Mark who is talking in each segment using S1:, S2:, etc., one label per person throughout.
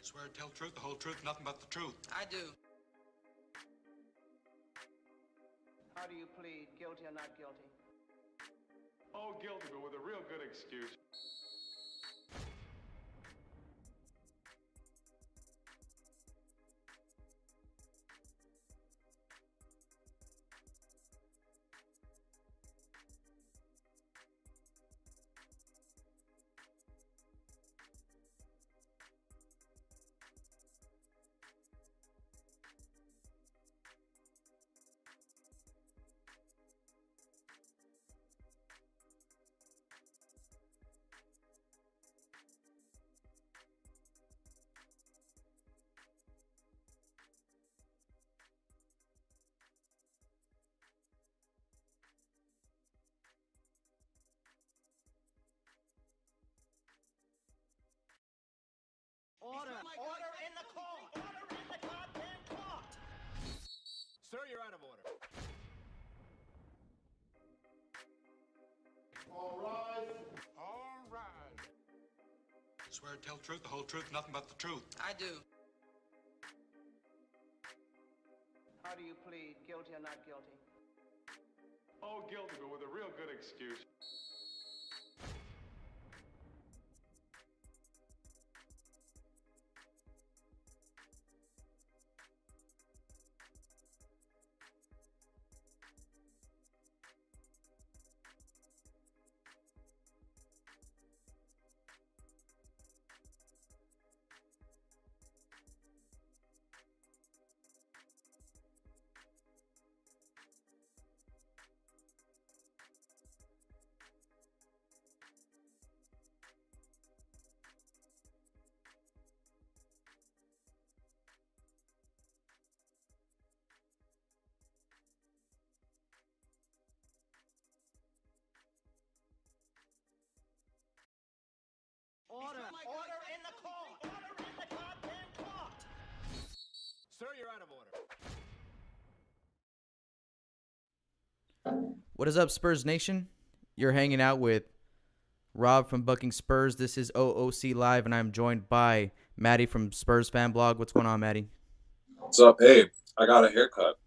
S1: Swear to tell the truth, the whole truth, nothing but the truth.
S2: I do.
S3: How do you plead, guilty or not guilty?
S4: Oh, guilty, but with a real good excuse.
S3: Order in the court! Order in the goddamn court!
S4: Sir, you're out of order.
S1: All right. Swear to tell the truth, the whole truth, nothing but the truth.
S2: I do.
S3: How do you plead, guilty or not guilty?
S4: Oh, guilty, but with a real good excuse.
S3: Order in the court! Order in the goddamn court!
S4: Sir, you're out of order.
S5: What is up, Spurs Nation? You're hanging out with Rob from Bucking Spurs. This is OOC Live, and I'm joined by Matty from Spurs Fan Blog. What's going on, Matty?
S6: What's up? Hey, I got a haircut.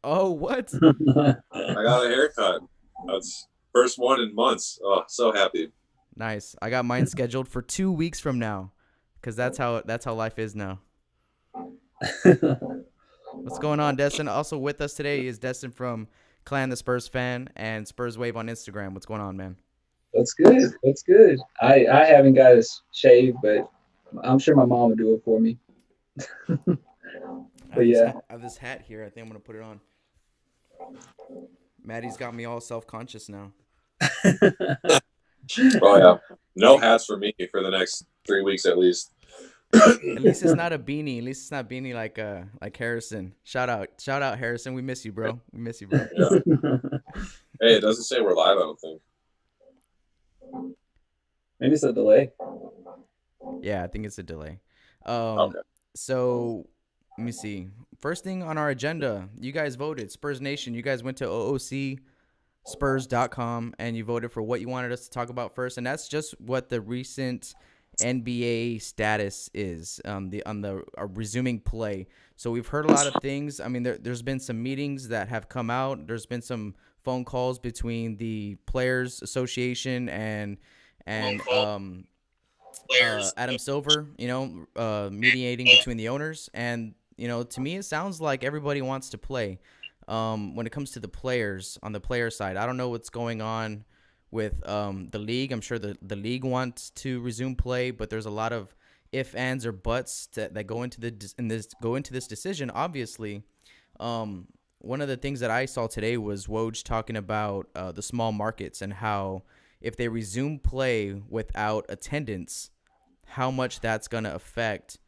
S5: Oh, what?
S6: I got a haircut. That's first one in months. Oh, so happy.
S5: Nice. I got mine scheduled for 2 weeks from now, because that's how life is now. What's going on, Destin? Also with us today is Destin from Clan the Spurs Fan and Spurs Wave on Instagram. What's going on, man?
S7: That's good. That's good. I haven't got a shave, but I'm sure my mom will do it for me. But yeah.
S5: I have this hat here. I think I'm going to put it on. Maddie's got me all self-conscious now.
S6: Oh, yeah. No hats for me for the next 3 weeks at least.
S5: At least it's not a beanie. At least it's not beanie like Harrison. Shout out Harrison. We miss you, bro. We miss you, bro.
S6: Yeah. Hey, it doesn't say we're live, I don't think.
S7: Maybe it's a delay.
S5: Yeah, I think it's a delay.
S6: Okay.
S5: So let me see. First thing on our agenda, you guys voted. Spurs Nation. You guys went to OOCspurs.com and you voted for what you wanted us to talk about first, and that's just what the recent NBA status is, on the resuming play. So we've heard a lot of things. I mean, there's been some meetings that have come out. There's been some phone calls between the Players Association and Adam Silver, mediating between the owners. And, to me, it sounds like everybody wants to play. When it comes to the players, on the player side, I don't know what's going on with the league. I'm sure the league wants to resume play, but there's a lot of ifs, ands, or buts that go into this decision. Obviously, one of the things that I saw today was Woj talking about the small markets and how if they resume play without attendance, how much that's going to affect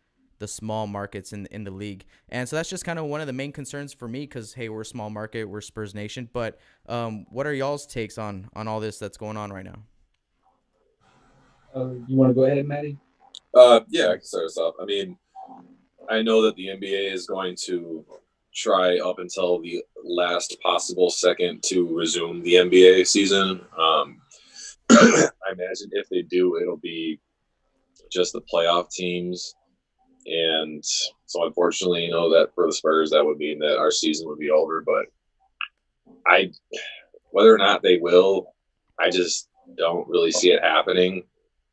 S5: the small markets in the league. And so that's just kind of one of the main concerns for me because, hey, we're a small market, we're Spurs Nation. But what are y'all's takes on all this that's going on right now?
S7: You want to go ahead, Matty?
S6: Yeah, I can start us off. I mean, I know that the NBA is going to try up until the last possible second to resume the NBA season. I imagine if they do, it'll be just the playoff teams And so unfortunately, that for the Spurs, that would mean that our season would be over. But whether or not they will, I just don't really see it happening.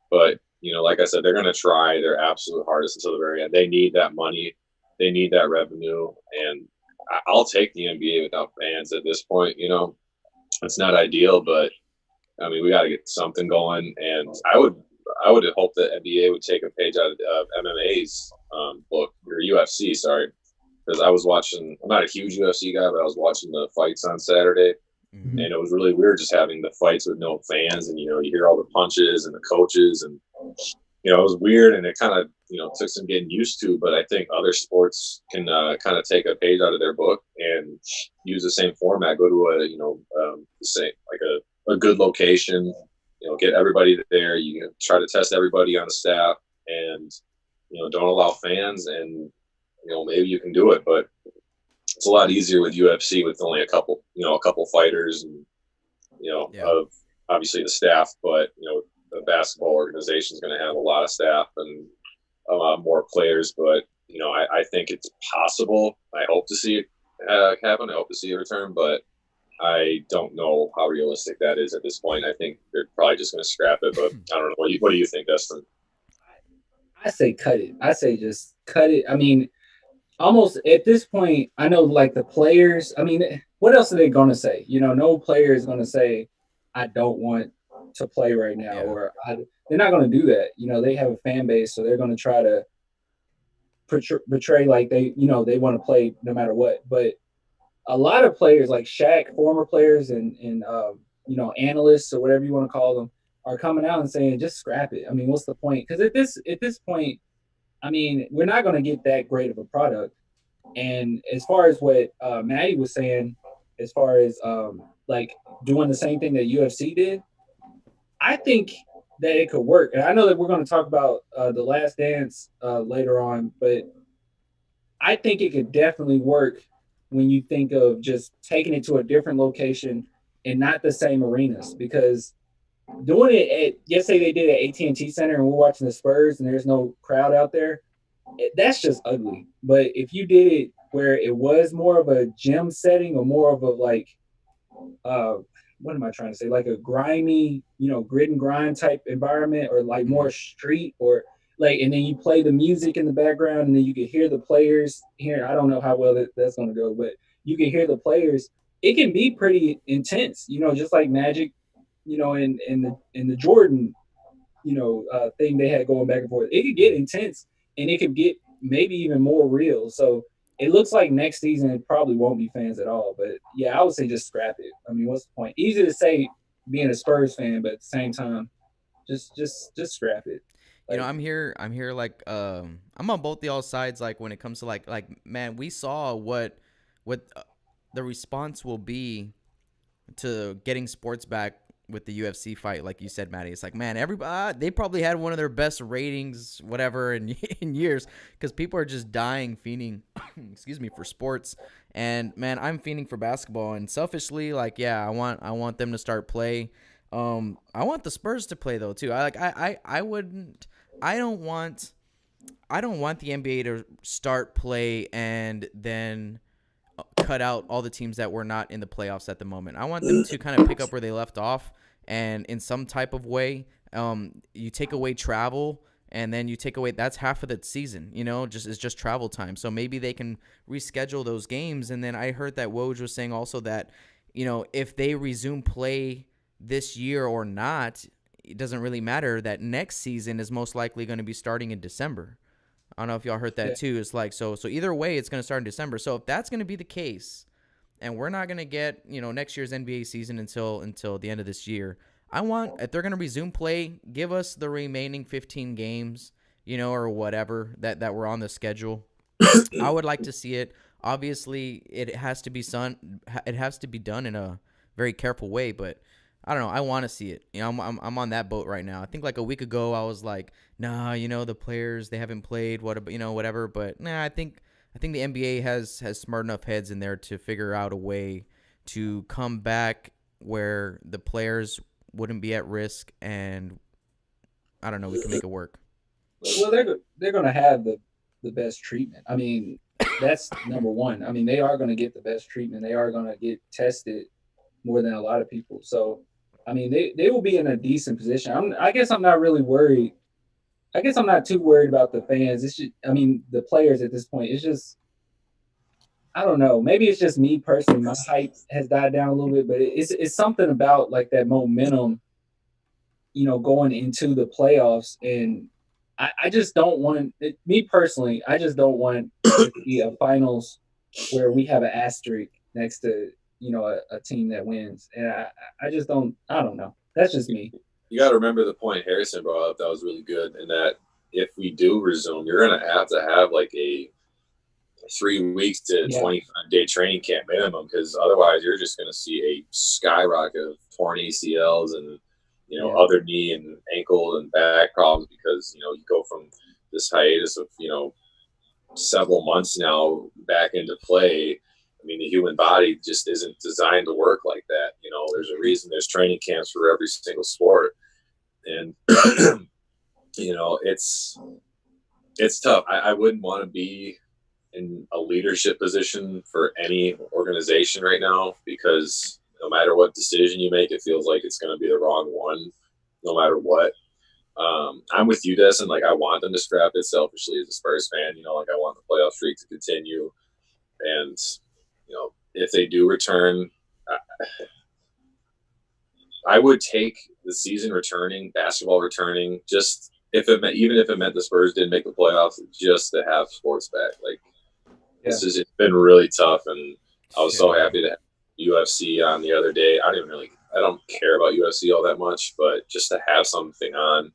S6: But, like I said, they're going to try their absolute hardest until the very end. They need that money. They need that revenue. And I'll take the NBA without fans at this point. It's not ideal, but I mean, we got to get something going. And I would hope that NBA would take a page out of MMA's book, or UFC, sorry, because I was watching. I'm not a huge UFC guy, but I was watching the fights on Saturday, and it was really weird just having the fights with no fans, and you hear all the punches and the coaches, and it was weird, and it kind of took some getting used to. But I think other sports can kind of take a page out of their book and use the same format. Go to the same, like a good location, get everybody there. You try to test everybody on the staff, and don't allow fans, and maybe you can do it. But it's a lot easier with UFC with only a couple fighters, and of obviously the staff. But the basketball organization is going to have a lot of staff and a lot more players. But I think it's possible. I hope to see it happen. I hope to see a return, but I don't know how realistic that is at this point. I think they're probably just going to scrap it, but I don't know. What do you think, Destin?
S7: I say cut it. I say just cut it. I mean, almost at this point, I know like the players. I mean, what else are they going to say? No player is going to say, "I don't want to play right now," or they're not going to do that. They have a fan base, so they're going to try to portray like they want to play no matter what. But a lot of players like Shaq, former players and analysts or whatever you want to call them, are coming out and saying just scrap it. I mean, what's the point? Because at this point, I mean, we're not going to get that great of a product. And as far as what Matty was saying, as far as like doing the same thing that UFC did, I think that it could work. And I know that we're going to talk about The Last Dance later on, but I think it could definitely work when you think of just taking it to a different location and not the same arenas. Because doing it at, yesterday they did at AT&T Center and we're watching the Spurs and there's no crowd out there, that's just ugly. But if you did it where it was more of a gym setting or more of a like, what am I trying to say? Like a grimy, grit and grind type environment, or like more street, or like, and then you play the music in the background and then you can hear the players here. I don't know how well that's going to go, but you can hear the players. It can be pretty intense, just like Magic, in the Jordan, thing they had going back and forth. It could get intense and it could get maybe even more real. So it looks like next season it probably won't be fans at all. But yeah, I would say just scrap it. I mean, what's the point? Easy to say being a Spurs fan, but at the same time, just scrap it.
S5: Like, I'm here like I'm on both y'all sides. Like when it comes to like man, we saw what the response will be to getting sports back with the UFC fight, like you said, Matty. It's like, man, everybody, they probably had one of their best ratings, whatever, in years, because people are just dying, fiending, excuse me, for sports. And man, I'm fiending for basketball. And selfishly, like, yeah, I want them to start play. I want the Spurs to play though too. I don't want the NBA to start play and then cut out all the teams that were not in the playoffs at the moment. I want them to kind of pick up where they left off, and in some type of way, you take away travel, and then you take away, that's half of the season, just travel time. So maybe they can reschedule those games. And then I heard that Woj was saying also that, if they resume play this year or not, it doesn't really matter, that next season is most likely going to be starting in December. I don't know if y'all heard that too. It's like, so either way, it's going to start in December. So if that's going to be the case, and we're not going to get, next year's NBA season until the end of this year, if they're going to resume play, give us the remaining 15 games, or whatever that were on the schedule. I would like to see it. Obviously, it has to be done in a very careful way, but I don't know. I want to see it. I'm on that boat right now. I think like a week ago I was like, nah, the players, they haven't played, whatever. But nah, I think the NBA has smart enough heads in there to figure out a way to come back where the players wouldn't be at risk, and I don't know, we can make it work.
S7: Well, they're going to have the the best treatment. I mean, that's number one. I mean, they are going to get the best treatment. They are going to get tested more than a lot of people. So, I mean, they will be in a decent position. I guess I'm not really worried. I guess I'm not too worried about the fans. It's just, I mean, the players at this point. It's just, I don't know. Maybe it's just me personally. My hype has died down a little bit, but it's something about like that momentum, going into the playoffs. And I just don't want me personally. I just don't want to see a finals where we have an asterisk next to a team that wins. And I just don't. I don't know. That's just me.
S6: You got to remember the point Harrison brought up that was really good, and that if we do resume, you're going to have like a 3 weeks to 25-day training camp minimum, because otherwise you're just going to see a skyrocket of torn ACLs and other knee and ankle and back problems, because you go from this hiatus of several months now back into play. I mean, the human body just isn't designed to work like that. There's a reason there's training camps for every single sport, and it's tough. I wouldn't want to be in a leadership position for any organization right now, because no matter what decision you make, it feels like it's going to be the wrong one, no matter what. I'm with you, Destin. Like, I want them to scrap it selfishly as a Spurs fan. Like, I want the playoff streak to continue. And, if they do return, I would take the season returning, basketball returning, just even if it meant the Spurs didn't make the playoffs, just to have sports back. Like, it's been really tough, and I was so happy to have UFC on the other day. I don't care about UFC all that much, but just to have something on,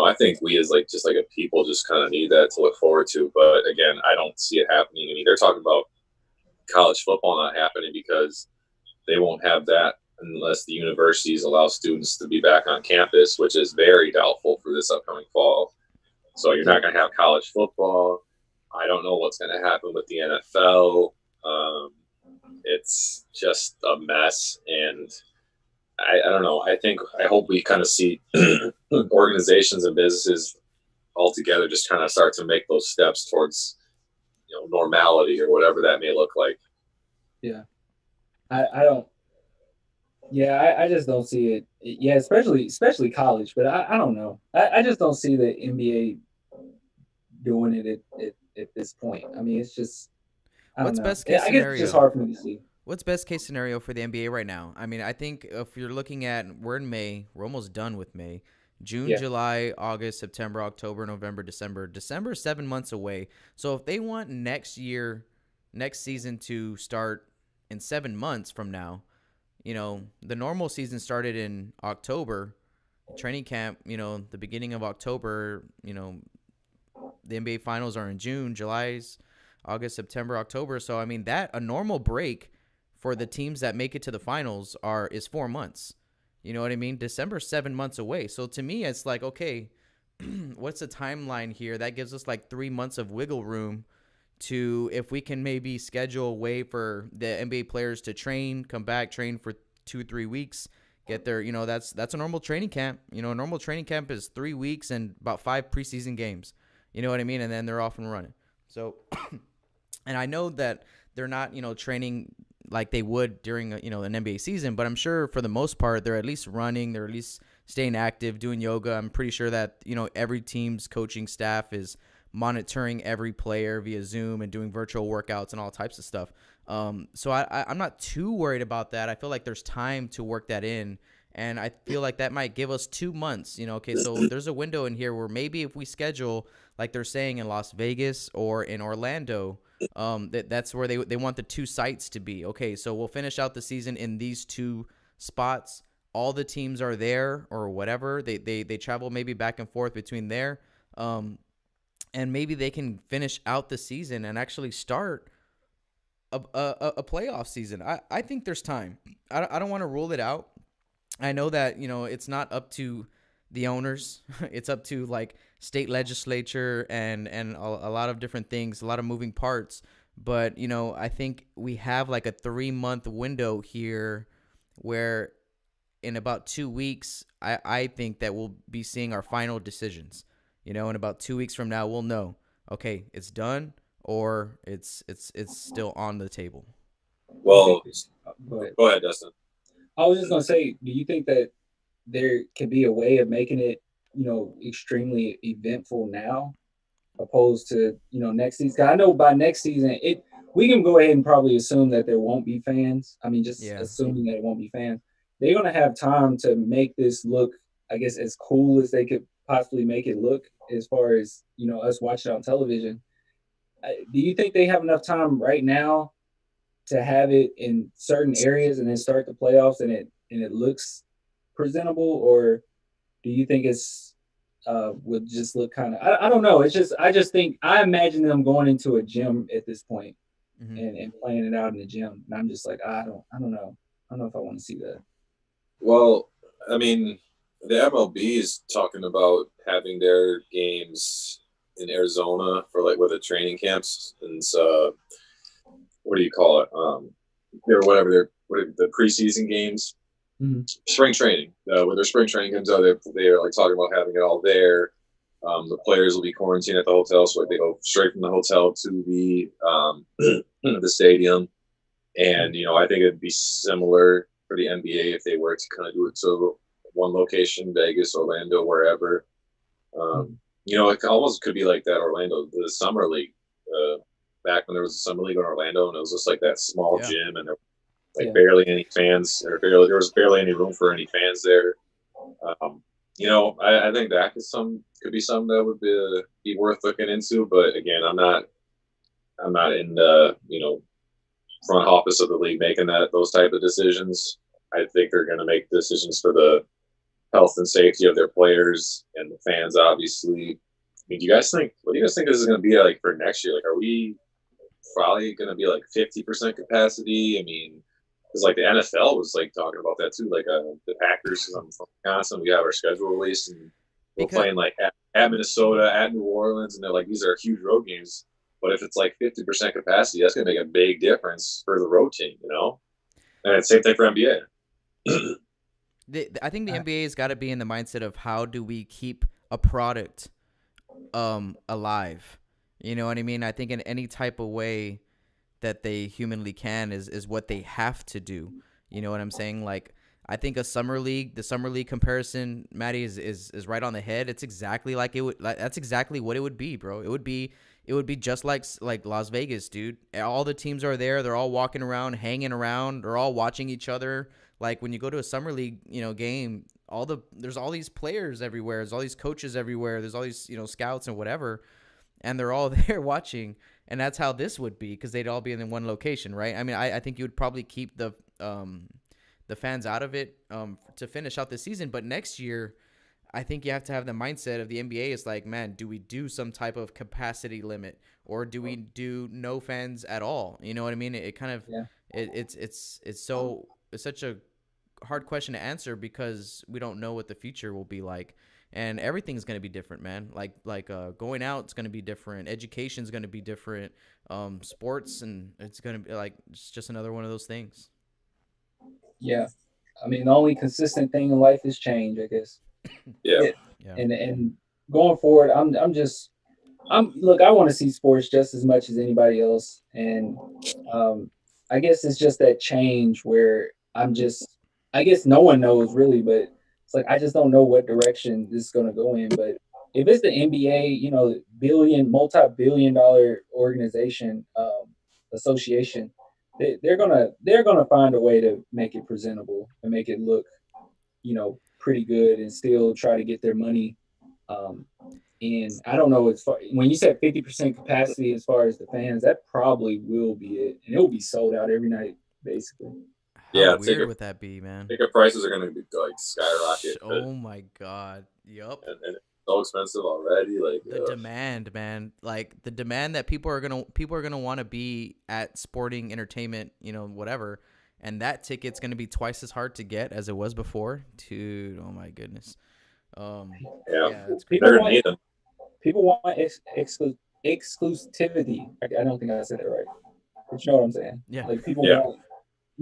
S6: I think we as just a people just kind of need that to look forward to. But again, I don't see it happening. I mean, they're talking about college football not happening because they won't have that unless the universities allow students to be back on campus, which is very doubtful for this upcoming fall. So you're not going to have college football. I don't know what's going to happen with the NFL. It's just a mess, and I don't know. I hope we kind of see organizations and businesses all together just kind of start to make those steps towards normality, or whatever that may look like.
S7: Yeah, I don't. Yeah, I just don't see it. Yeah, especially college, but I don't know. I just don't see the NBA doing it at this point. I mean, it's just.
S5: What's
S7: know.
S5: best case
S7: I
S5: scenario?
S7: guess it's just hard for me to see.
S5: What's best case scenario for the NBA right now? I mean, I think if you're looking at, we're in May, we're almost done with May. June, July, August, September, October, November, December. December is 7 months away. So if they want next season to start in 7 months from now, the normal season started in October. Training camp, the beginning of October, the NBA finals are in June, July's, August, September, October. So, I mean, a normal break for the teams that make it to the finals is 4 months. You know what I mean? December's 7 months away. So to me, it's like, okay, what's the timeline here? That gives us like 3 months of wiggle room to, if we can maybe schedule a way for the NBA players to come back, train for 2-3 weeks, get their, that's a normal training camp. A normal training camp is 3 weeks and about 5 preseason games. You know what I mean? And then they're off and running. So, and I know that they're not, training like they would during, an NBA season, but I'm sure for the most part, they're at least running, they're at least staying active, doing yoga. I'm pretty sure that, every team's coaching staff is monitoring every player via Zoom and doing virtual workouts and all types of stuff. So I'm not too worried about that. I feel like there's time to work that in. And I feel like that might give us 2 months, okay, so there's a window in here where maybe if we schedule, like they're saying in Las Vegas or in Orlando, that's where they want the 2 sites to be. Okay, so we'll finish out the season in these 2 spots. All the teams are there or whatever. They travel maybe back and forth between there. And maybe they can finish out the season and actually start a playoff season. I think there's time. I don't want to rule it out. I know that, it's not up to the owners. It's up to like state legislature and a lot of different things, a lot of moving parts. But, I think we have like a 3-month window here where in about 2 weeks, I think that we'll be seeing our final decisions. In about 2 weeks from now, we'll know, okay, it's done, or it's still on the table.
S6: Well,
S7: But
S6: go ahead, Dustin.
S7: I was just gonna say, do you think that there could be a way of making it, extremely eventful now, opposed to next season? 'Cause I know by next season, we can go ahead and probably assume that there won't be fans. I mean, just
S5: Yeah.
S7: assuming that it won't be fans, they're gonna have time to make this look, I guess, as cool as they could possibly make it look, as far as us watching on television. Do you think they have enough time right now to have it in certain areas and then start the playoffs and it looks presentable, or do you think it's would just look kind of I don't know. It's just I just think I imagine them going into a gym at this point
S5: Hmm.
S7: and playing it out in the gym. And I'm just like, I don't know. I don't know if I want to see that.
S6: Well, I mean, the MLB is talking about having their games in Arizona for like where the training camps and what do you call it? They're whatever they're the preseason games, spring training. Where their spring training games are, they're like talking about having it all there. The players will be quarantined at the hotel, so like they go straight from the hotel to the stadium. And I think it'd be similar for the NBA if they were to kind of do it to one location, Vegas, Orlando, wherever. It almost could be like that Orlando, the summer league. Back when there was a summer league in Orlando, and it was just like that small gym, and there were barely any fans, or there was barely any room for any fans there. I think that could be something that would be worth looking into. But again, I'm not in the front office of the league making those type of decisions. I think they're going to make decisions for the health and safety of their players and the fans, obviously. I mean, what do you guys think this is going to be like for next year? Like, are we probably going to be like 50% capacity? I mean, because like the NFL was like talking about that too. Like the Packers, because I'm from Wisconsin, we have our schedule released, and we're playing like at Minnesota, at New Orleans, and they're like, these are huge road games. But if it's like 50% capacity, that's going to make a big difference for the road team, And same thing for NBA.
S5: I think the NBA has got to be in the mindset of how do we keep a product alive. You know what I mean? I think in any type of way that they humanly can is what they have to do. You know what I'm saying? Like, I think the summer league comparison, Matty, is right on the head. It's exactly like it would. That's exactly what it would be, bro. It would be just like Las Vegas, dude. All the teams are there. They're all walking around, hanging around. They're all watching each other. Like when you go to a summer league, game, there's all these players everywhere. There's all these coaches everywhere. There's all these, scouts and whatever, and they're all there watching. And that's how this would be, because they'd all be in one location, right? I mean, I think you would probably keep the fans out of it to finish out the season. But next year, I think you have to have the mindset of the NBA is like, man, do we do some type of capacity limit, or do we do no fans at all? You know what I mean? It kind of it's such a hard question to answer because we don't know what the future will be like. And everything's going to be different, man. Like going out is going to be different. Education's going to be different. Sports, and it's going to be like it's just another one of those things.
S7: Yeah. I mean, the only consistent thing in life is change, I guess.
S6: Yeah.
S7: And going forward, look, I want to see sports just as much as anybody else. And I guess it's just that change where I guess no one knows really, but it's like I just don't know what direction this is going to go in. But if it's the NBA, multi-billion-dollar organization, association, they're gonna find a way to make it presentable and make it look, pretty good, and still try to get their money. And I don't know, when you said 50% capacity as far as the fans, that probably will be it, and it will be sold out every night, basically.
S5: How weird would that be, man?
S6: Ticket prices are going to be like skyrocket.
S5: Oh my god! Yup.
S6: And it's so expensive already. Like
S5: the demand, man. Like the demand that people are gonna want to be at sporting entertainment, whatever. And that ticket's gonna be twice as hard to get as it was before. Dude, oh my goodness.
S6: That's crazy.
S7: People want exclusivity. I don't think I said that right. But you know what I'm saying?
S5: Yeah.
S7: Like people want.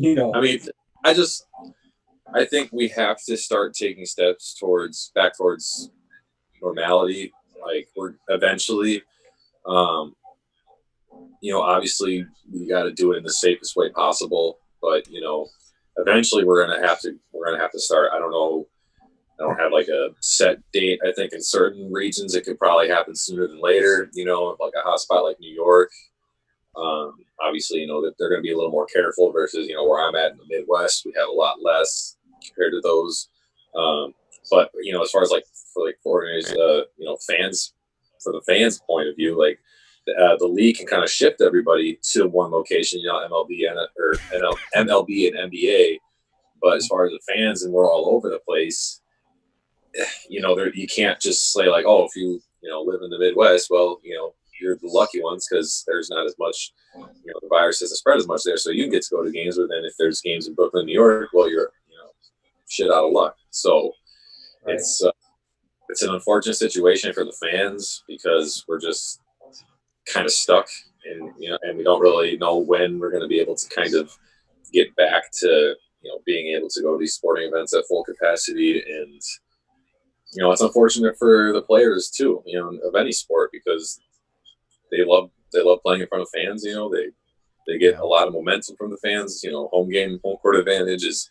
S6: I mean, I think we have to start taking steps back towards normality. Like we're eventually, Obviously we got to do it in the safest way possible, but eventually we're gonna have to start. I don't know. I don't have like a set date. I think in certain regions it could probably happen sooner than later. Like a hot spot like New York. Obviously, that they're going to be a little more careful versus where I'm at in the Midwest. We have a lot less compared to those. But as far as like for fans, for the fans' point of view, like the league can kind of shift everybody to one location. MLB and NBA. But as far as the fans, and we're all over the place. You can't just say like, oh, if you live in the Midwest, well, you're the lucky ones because there's not as much, the virus doesn't spread as much there, so you can get to go to games. But then if there's games in Brooklyn, New York, well, you're shit out of luck. So
S7: Right.
S6: it's an unfortunate situation for the fans because we're just kind of stuck, and we don't really know when we're going to be able to kind of get back to being able to go to these sporting events at full capacity. And it's unfortunate for the players too, of any sport, because they love playing in front of fans. They get a lot of momentum from the fans. Home court advantage has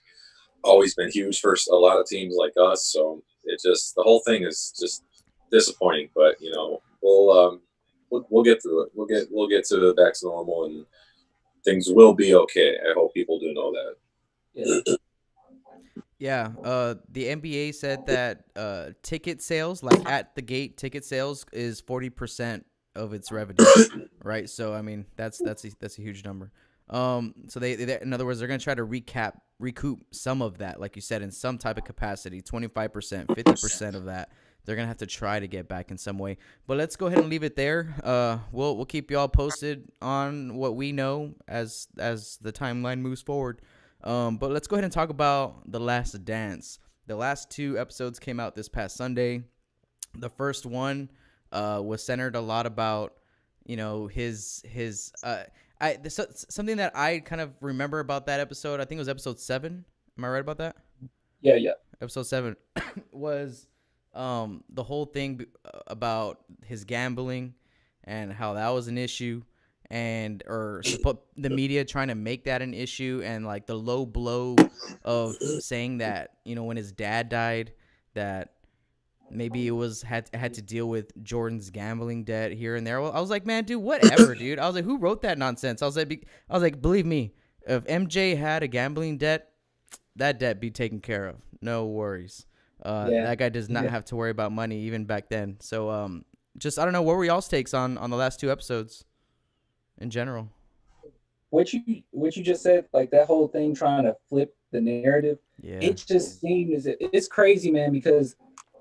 S6: always been huge for a lot of teams like us. So the whole thing is just disappointing. But we'll get through it. We'll get to back to normal, and things will be okay. I hope people do know that.
S7: Yeah.
S5: Yeah, the NBA said that ticket sales, like at the gate ticket sales, is 40% of its revenue, right? So I mean that's a huge number. So they in other words, they're gonna try to recoup some of that, like you said, in some type of capacity, 25%, 50% of that. They're gonna have to try to get back in some way. But let's go ahead and leave it there. We'll keep y'all posted on what we know as the timeline moves forward. But let's go ahead and talk about The Last Dance. The last 2 episodes came out this past Sunday. The first one was centered a lot about, his something that I kind of remember about that episode. I think it was episode 7. Am I right about that?
S7: Yeah.
S5: Episode 7 was the whole thing about his gambling and how that was an issue. The media trying to make that an issue, and like the low blow of saying that when his dad died, that maybe it was had to deal with Jordan's gambling debt here and there. Well, I was like, man, dude, whatever, dude. I was like, who wrote that nonsense? I was like, believe me, if MJ had a gambling debt, that debt be taken care of, no worries. That guy does not have to worry about money even back then. So I don't know, what were y'all's takes on the last 2 episodes? In general,
S7: what you just said, like that whole thing trying to flip the narrative, it just seemed as if it's crazy, man. Because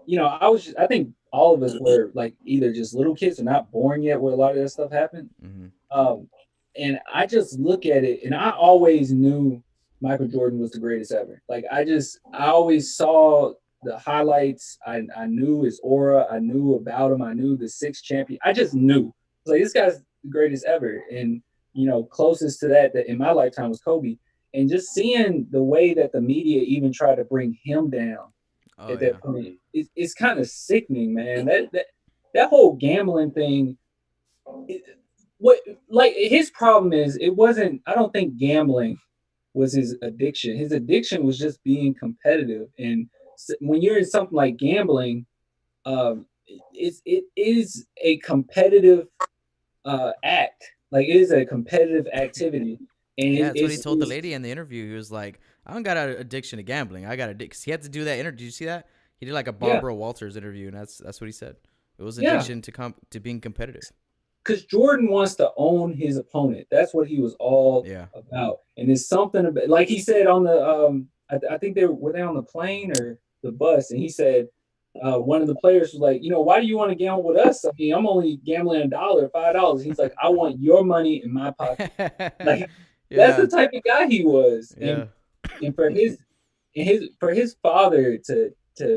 S7: I think all of us were like either just little kids or not born yet where a lot of that stuff happened.
S5: Mm-hmm.
S7: And I just look at it, and I always knew Michael Jordan was the greatest ever. Like I always saw the highlights. I knew his aura. I knew about him. I knew the 6 champion. I just knew, like, this guy's the greatest ever. And closest to that in my lifetime was Kobe. And just seeing the way that the media even tried to bring him down at that point, it's kind of sickening, man. That whole gambling thing, his problem is, it wasn't, I don't think gambling was his addiction. His addiction was just being competitive. And when you're in something like gambling, it is a competitive act. Like, it is a competitive activity. And
S5: that's what he told the lady in the interview. He was like, I don't got an addiction to gambling. I got addiction. He had to do that interview. Did you see that? He did like a Barbara Walters interview, and that's what he said. It was addiction to being competitive.
S7: Because Jordan wants to own his opponent. That's what he was all about. And it's something about, like he said on the I think were they on the plane or the bus, and he said, one of the players was like, why do you want to gamble with us? I mean, I'm only gambling $1, $5. He's like, I want your money in my pocket. Like, that's the type of guy he was. And for his father to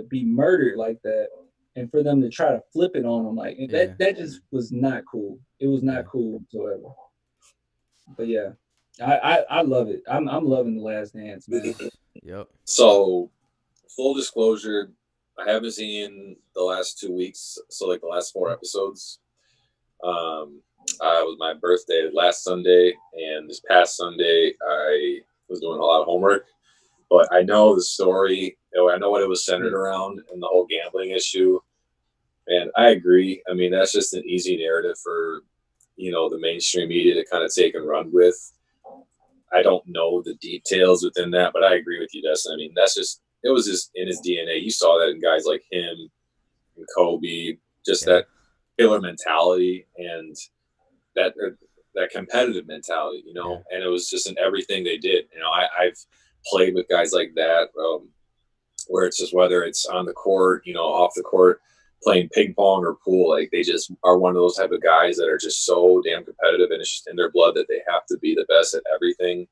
S7: be murdered like that, and for them to try to flip it on him, like that just was not cool. It was not cool whatsoever. But yeah, I love it. I'm loving The Last Dance, man.
S5: Yep.
S6: So, full disclosure, I haven't seen the last 2 weeks, so like the last 4 episodes. It was my birthday last Sunday, and this past Sunday I was doing a lot of homework. But I know the story. I know what it was centered around, and the whole gambling issue. And I agree. I mean, that's just an easy narrative for the mainstream media to kind of take and run with. I don't know the details within that, but I agree with you, Destin. I mean, it was just in his DNA. You saw that in guys like him and Kobe, just that killer mentality and that competitive mentality, and it was just in everything they did. I've played with guys like that, where it's just whether it's on the court, off the court, playing ping pong or pool, like they just are one of those type of guys that are just so damn competitive, and it's just in their blood that they have to be the best at everything.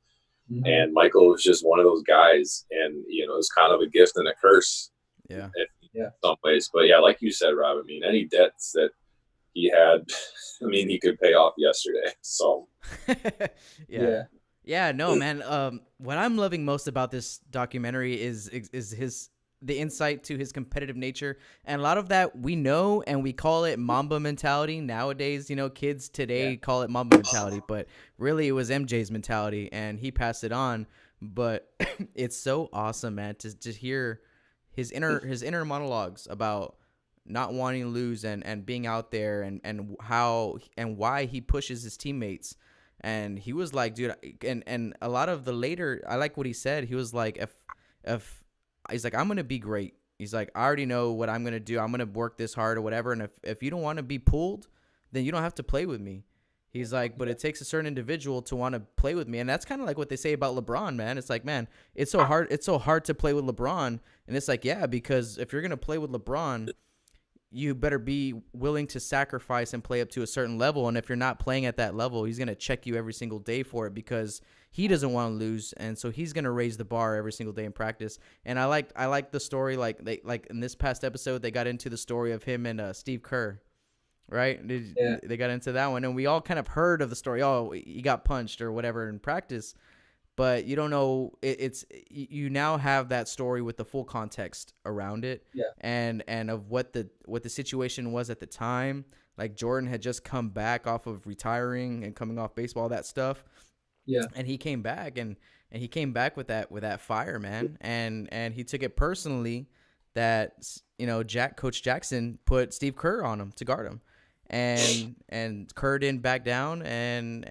S6: Mm-hmm. And Michael was just one of those guys, and it's kind of a gift and a curse, in some ways. But yeah, like you said, Rob, I mean, any debts that he had, I mean, he could pay off yesterday. So
S5: yeah, no, man. What I'm loving most about this documentary is the insight to his competitive nature, and a lot of that we know, and we call it Mamba mentality nowadays. Kids today call it Mamba mentality, but really it was MJ's mentality, and he passed it on. But it's so awesome, man, to hear his inner monologues about not wanting to lose and being out there and how and why he pushes his teammates. And he was like, dude, and a lot of the later, I like what he said. He was like, if he's like, I'm going to be great. He's like, I already know what I'm going to do. I'm going to work this hard or whatever. And if you don't want to be pulled, then you don't have to play with me. He's like, but it takes a certain individual to want to play with me. And that's kind of like what they say about LeBron, man. It's like, man, it's so hard. It's so hard to play with LeBron. And it's like, yeah, because if you're going to play with LeBron, you better be willing to sacrifice and play up to a certain level. And if you're not playing at that level, he's going to check you every single day for it because he doesn't want to lose. And so he's going to raise the bar every single day in practice. And I like the story. Like in this past episode, they got into the story of him and Steve Kerr, right? They got into that one. And we all kind of heard of the story. Oh, he got punched or whatever in practice. But you don't know. You now have that story with the full context around it, and of what the situation was at the time. Like Jordan had just come back off of retiring and coming off baseball, that stuff. Yeah, and he came back and he came back with that fire, man, and he took it personally that Coach Jackson put Steve Kerr on him to guard him. And Kerr didn't back down, and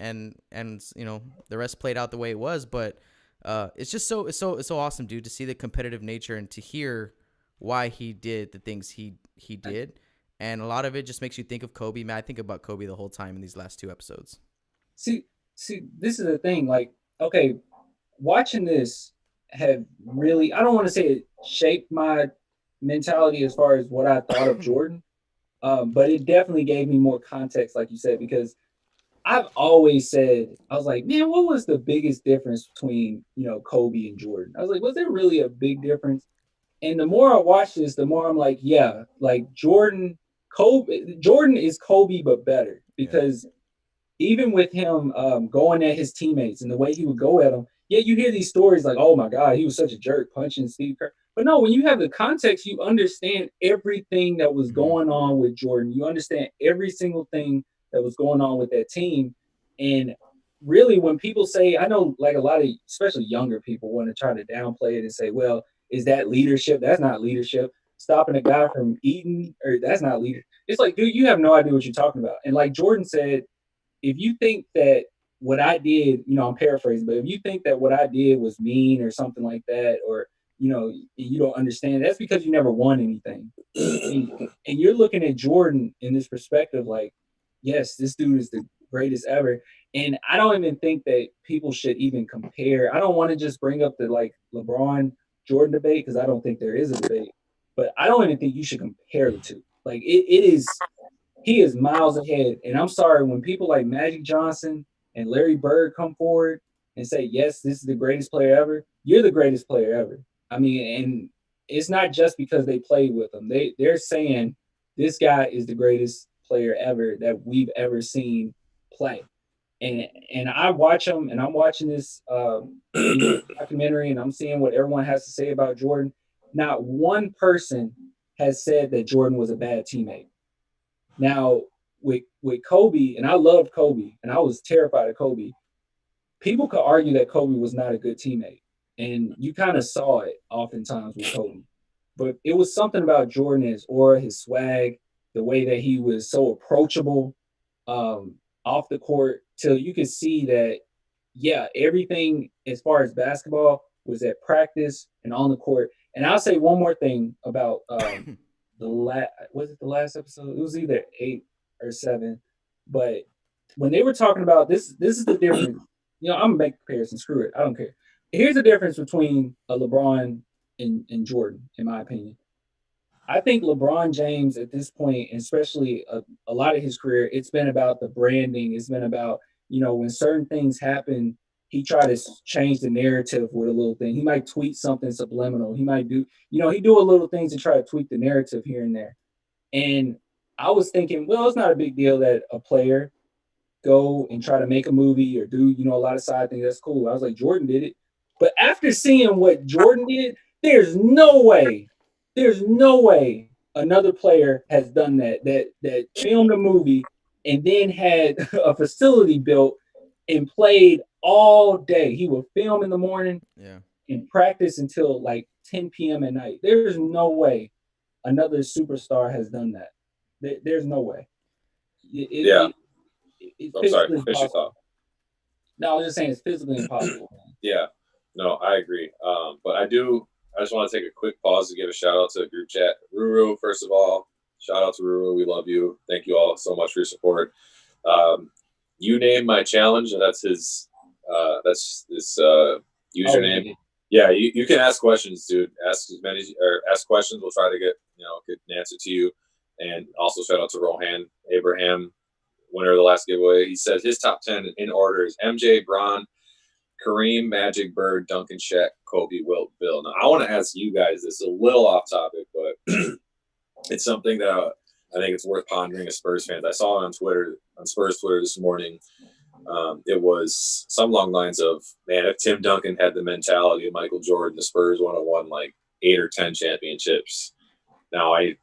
S5: the rest played out the way it was. But it's just so awesome, dude, to see the competitive nature and to hear why he did the things he did. And a lot of it just makes you think of Kobe. Man, I think about Kobe the whole time in these last two episodes.
S7: See, this is the thing. Like, okay, watching this had really, I don't want to say it shaped my mentality as far as what I thought of Jordan. But it definitely gave me more context, like you said, because I've always said, I was like, man, what was the biggest difference between, Kobe and Jordan? I was like, was there really a big difference? And the more I watch this, the more I'm like, yeah, like Jordan is Kobe, but better, because even with him going at his teammates and the way he would go at them, you hear these stories like, oh my God, he was such a jerk punching Steve Kerr. But no, when you have the context, you understand everything that was going on with Jordan. You understand every single thing that was going on with that team. And really, when people say, I know like a lot of, especially younger people, want to try to downplay it and say, well, is that leadership? That's not leadership. Stopping a guy from eating, or that's not leadership. It's like, dude, you have no idea what you're talking about. And like Jordan said, if you think that what I did, I'm paraphrasing, but if you think that what I did was mean or something like that, or you don't understand, that's because you never won anything. And you're looking at Jordan in this perspective, like, yes, this dude is the greatest ever. And I don't even think that people should even compare. I don't want to just bring up the like LeBron Jordan debate, because I don't think there is a debate, but I don't even think you should compare the two. Like he is miles ahead. And I'm sorry, when people like Magic Johnson and Larry Bird come forward and say, yes, this is the greatest player ever, you're the greatest player ever. I mean, and it's not just because they played with him. They're saying this guy is the greatest player ever that we've ever seen play. And I watch him, and I'm watching this documentary, and I'm seeing what everyone has to say about Jordan. Not one person has said that Jordan was a bad teammate. Now, with Kobe, and I loved Kobe, and I was terrified of Kobe. People could argue that Kobe was not a good teammate, and you kind of saw it oftentimes with Kobe. But it was something about Jordan, his aura, his swag, the way that he was so approachable off the court, till you could see that, yeah, everything as far as basketball was at practice and on the court. And I'll say one more thing about was it the last episode? It was either 8 or 7, but when they were talking about this is the difference. I'm gonna make a comparison. Screw it, I don't care. Here's the difference between a LeBron and Jordan, in my opinion. I think LeBron James at this point, especially a lot of his career, it's been about the branding. It's been about, when certain things happen, he tried to change the narrative with a little thing. He might tweet something subliminal. He might do, he do a little things to try to tweak the narrative here and there. And I was thinking, well, it's not a big deal that a player go and try to make a movie or do, a lot of side things. That's cool. I was like, Jordan did it. But after seeing what Jordan did, there's no way another player has done that filmed a movie and then had a facility built and played all day. He would film in the morning, and practice until like 10 p.m. at night. There's no way another superstar has done that. There's no way.
S6: I'm sorry. Finish your thought.
S7: No, I was just saying it's physically impossible.
S6: Yeah. No, I agree. But I just want to take a quick pause to give a shout out to the group chat. Ruru, first of all, shout out to Ruru. We love you. Thank you all so much for your support. You named my challenge, and that's his username. Yeah, you can ask questions, dude. Ask questions. We'll try to get an answer to you. And also shout out to Rohan Abraham, winner of the last giveaway. He said his top 10 in order is MJ, Bron, Kareem, Magic, Bird, Duncan, Shaq, Kobe, Wilt, Bill. Now, I want to ask you guys this, a little off topic, but it's something that I think it's worth pondering as Spurs fans. I saw it on Twitter, on Spurs Twitter this morning. It was some along lines of, man, if Tim Duncan had the mentality of Michael Jordan, the Spurs would have won like 8 or 10 championships. Now, I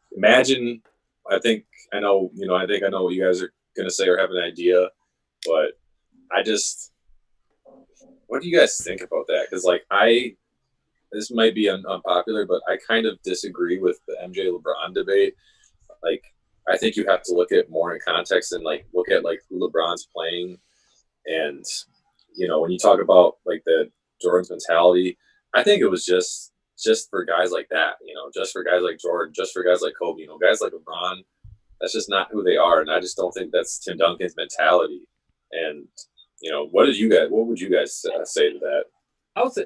S6: think I know what you guys are going to say or have an idea, but what do you guys think about that? Because this might be unpopular, but I kind of disagree with the MJ LeBron debate. Like, I think you have to look at more in context and look at who LeBron's playing. And, when you talk about the Jordan's mentality, I think it was just for guys like that, just for guys like Jordan, just for guys like Kobe, guys like LeBron, that's just not who they are. And I just don't think that's Tim Duncan's mentality. And, what would you guys say to that?
S7: I would say,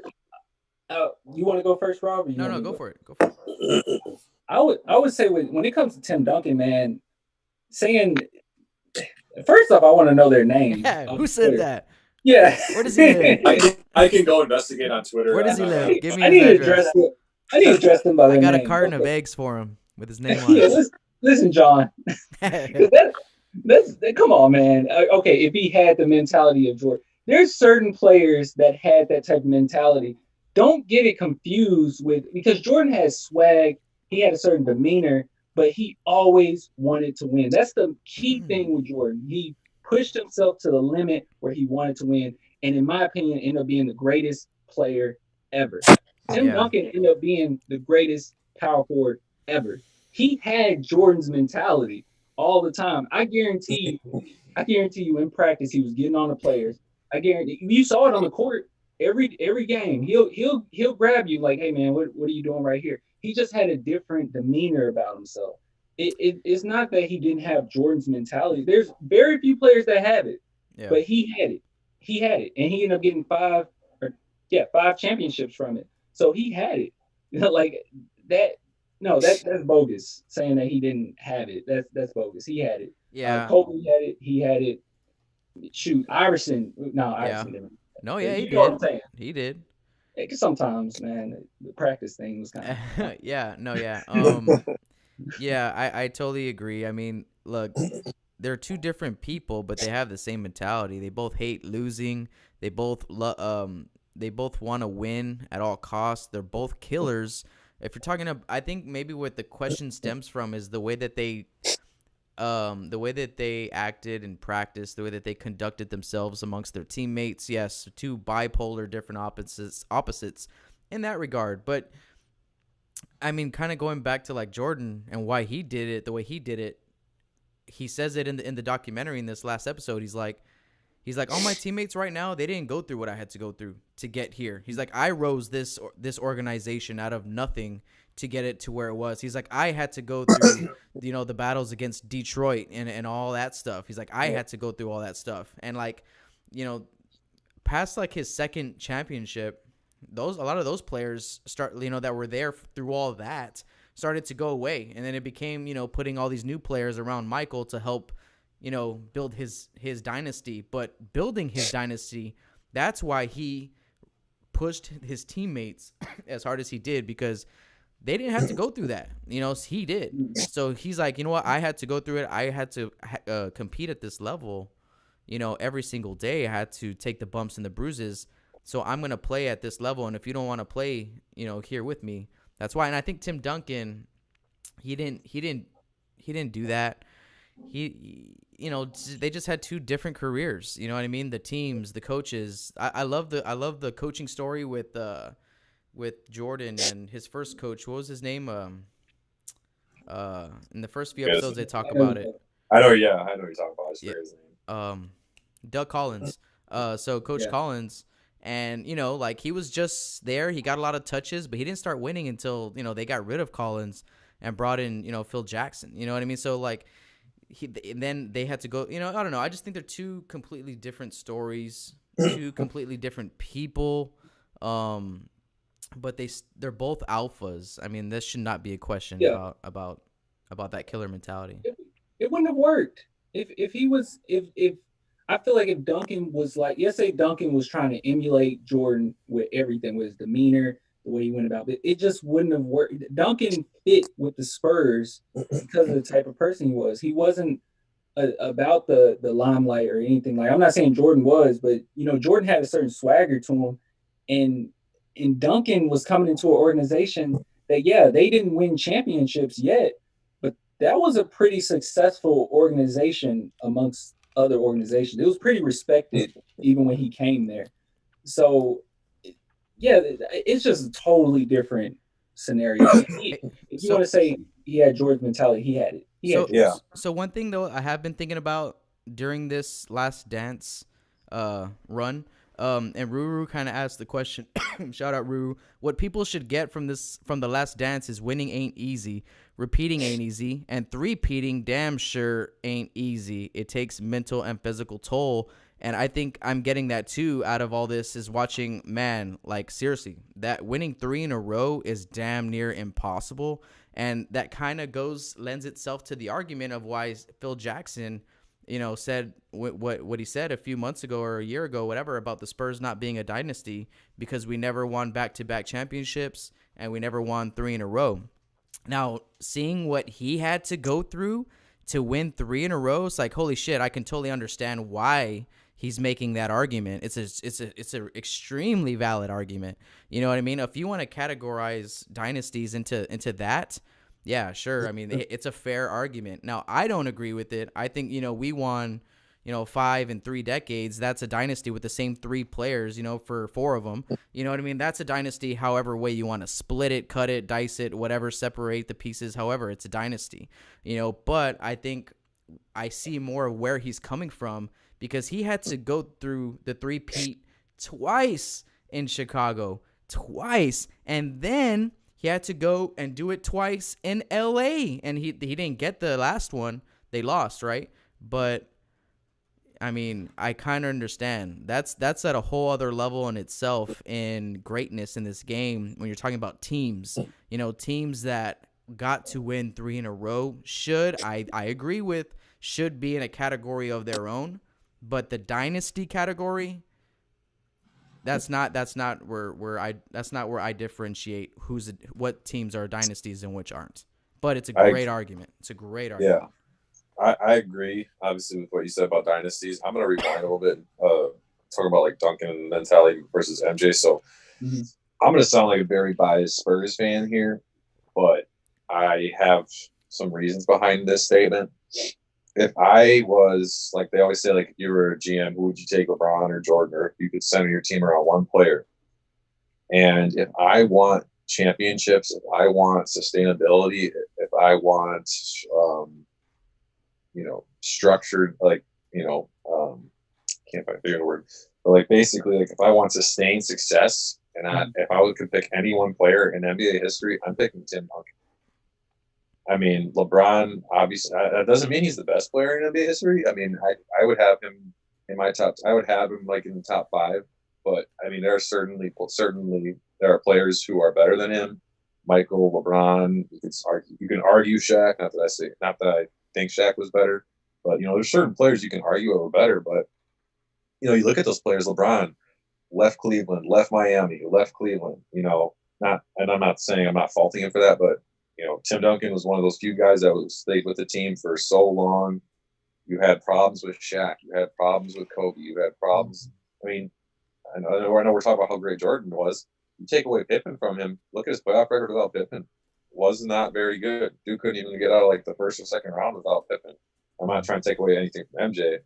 S7: you want to go first, Rob?
S5: No, go for it. Go for it.
S7: I would say when it comes to Tim Duncan, man, saying, first off, I want to know their name.
S5: Yeah, who said that?
S7: Yeah.
S5: Where does he live?
S6: I can go investigate on Twitter.
S5: Where does he live? Give me
S7: I need
S5: his
S7: to
S5: address.
S7: I need to address them by their
S5: I got
S7: name.
S5: a carton of eggs for him with his name on it.
S7: Yeah, listen, John. That's come on, man. Okay, if he had the mentality of Jordan, there's certain players that had that type of mentality. Don't get it confused because Jordan has swag. He had a certain demeanor, but he always wanted to win. That's the key thing with Jordan. He pushed himself to the limit where he wanted to win, and in my opinion, ended up being the greatest player ever. Tim Duncan ended up being the greatest power forward ever. He had Jordan's mentality all the time. I guarantee you in practice he was getting on the players. I guarantee you saw it on the court every game. He'll grab you like, hey man, what are you doing right here? He just had a different demeanor about himself. It's not that he didn't have Jordan's mentality. There's very few players that have it, but he had it. He had it, and he ended up getting 5 championships from it. So he had it. Like that. No, that's bogus. Saying that he didn't have it, that's bogus. He had it.
S5: Yeah.
S7: Kobe had it. He had it. Shoot, Iverson. No, Iverson didn't.
S5: No, yeah, he
S7: You know what I'm
S5: did.
S7: saying?
S5: He did.
S7: Because sometimes, man, the practice thing was kind of.
S5: Yeah. I totally agree. I mean, look, they're two different people, but they have the same mentality. They both hate losing. They both want to win at all costs. They're both killers. If you're talking about, I think maybe what the question stems from is the way that they the way that they acted and practiced, the way that they conducted themselves amongst their teammates. Yes, two bipolar, different opposites in that regard. But I mean, kind of going back to like Jordan and why he did it the way he did it. He says it in the documentary in this last episode. He's like, all my teammates right now, they didn't go through what I had to go through to get here. He's like, I rose this organization out of nothing to get it to where it was. He's like, I had to go through, the battles against Detroit and all that stuff. He's like, I had to go through all that stuff. And like, past like his second championship, a lot of those players that were there through all that started to go away. And then it became, putting all these new players around Michael to help, build his dynasty. But building his dynasty, that's why he pushed his teammates as hard as he did, because they didn't have to go through that. He did. So he's like, you know what? I had to go through it. I had to compete at this level, every single day. I had to take the bumps and the bruises. So I'm going to play at this level. And if you don't want to play, here with me, that's why. And I think Tim Duncan, he didn't do that. They just had two different careers. You know what I mean? The teams, the coaches. I love the coaching story with Jordan and his first coach. What was his name? In the first few episodes, they talk about it.
S6: I know you're talking about his
S5: name. Doug Collins. So Coach Collins. And, he was just there. He got a lot of touches, but he didn't start winning until, they got rid of Collins and brought in, Phil Jackson. You know what I mean? So, then they had to go, I don't know. I just think they're two completely different stories, two completely different people. But they're both alphas. I mean, this should not be a question about that killer mentality.
S7: It wouldn't have worked if I feel like if Duncan was like, let's say Duncan was trying to emulate Jordan with everything, with his demeanor, the way he went about it, it just wouldn't have worked. Duncan fit with the Spurs because of the type of person he was. He wasn't about the limelight or anything. Like, I'm not saying Jordan was, but Jordan had a certain swagger to him, and Duncan was coming into an organization that they didn't win championships yet, but that was a pretty successful organization amongst other organizations. It was pretty respected even when he came there. So it's just a totally different scenario. If you want to say he had Jordan's mentality, he had it.
S5: So one thing though I have been thinking about during this Last Dance run, and Ruru kind of asked the question, shout out Ruru, what people should get from the Last Dance is winning ain't easy, repeating ain't easy, and three-peating damn sure ain't easy. It takes mental and physical toll, and I think I'm getting that too out of all this is watching, man, like seriously, that winning 3 in a row is damn near impossible, and that kind of lends itself to the argument of why Phil Jackson said what he said a few months ago or a year ago, whatever, about the Spurs not being a dynasty because we never won back-to-back championships and we never won 3 in a row. Now, seeing what he had to go through to win 3 in a row, it's like, holy shit, I can totally understand why he's making that argument. It's a extremely valid argument. You know what I mean? If you want to categorize dynasties into that, yeah, sure. I mean, it's a fair argument. Now, I don't agree with it. I think, we won, 5 in 3 decades. That's a dynasty with the same 3 players, for 4 of them. You know what I mean? That's a dynasty however way you want to split it, cut it, dice it, whatever, separate the pieces. However, it's a dynasty, But I think I see more of where he's coming from because he had to go through the three-peat twice in Chicago. And then he had to go and do it twice in LA, and he didn't get the last one. They lost, right? But I mean, I kind of understand. That's at a whole other level in itself in greatness in this game when you're talking about teams. Teams that got to win 3 in a row I agree with, should be in a category of their own, but the dynasty category, that's not where I differentiate what teams are dynasties and which aren't. But it's a great argument. It's a great argument.
S6: Yeah, I agree. Obviously, with what you said about dynasties, I'm gonna rewind a little bit. Talk about like Duncan mentality versus MJ. So I'm gonna sound like a very biased Spurs fan here, but I have some reasons behind this statement. if I was like they always say, like if you were a GM, who would you take, LeBron or Jordan, or if you could center your team around one player? And if I want championships, if I want sustainability, if I want, structured, like, can't find a word, but like basically, like if I want sustained success, and if I could pick any one player in NBA history, I'm picking Tim Duncan. I mean, LeBron, obviously, that doesn't mean he's the best player in NBA history. I mean, I would have him in my top. I would have him like in the top 5. But I mean, there are certainly there are players who are better than him. Michael, LeBron. You can argue Shaq. Not that I think Shaq was better, but there's certain players you can argue over better. But you look at those players. LeBron left Cleveland, left Miami, left Cleveland. And I'm not saying I'm not faulting him for that, but Tim Duncan was one of those few guys that stayed with the team for so long. You had problems with Shaq. You had problems with Kobe. You had problems. I mean, I know we're talking about how great Jordan was. You take away Pippen from him, look at his playoff record without Pippen. Was not very good. Dude couldn't even get out of like the first or second round without Pippen. I'm not trying to take away anything from MJ,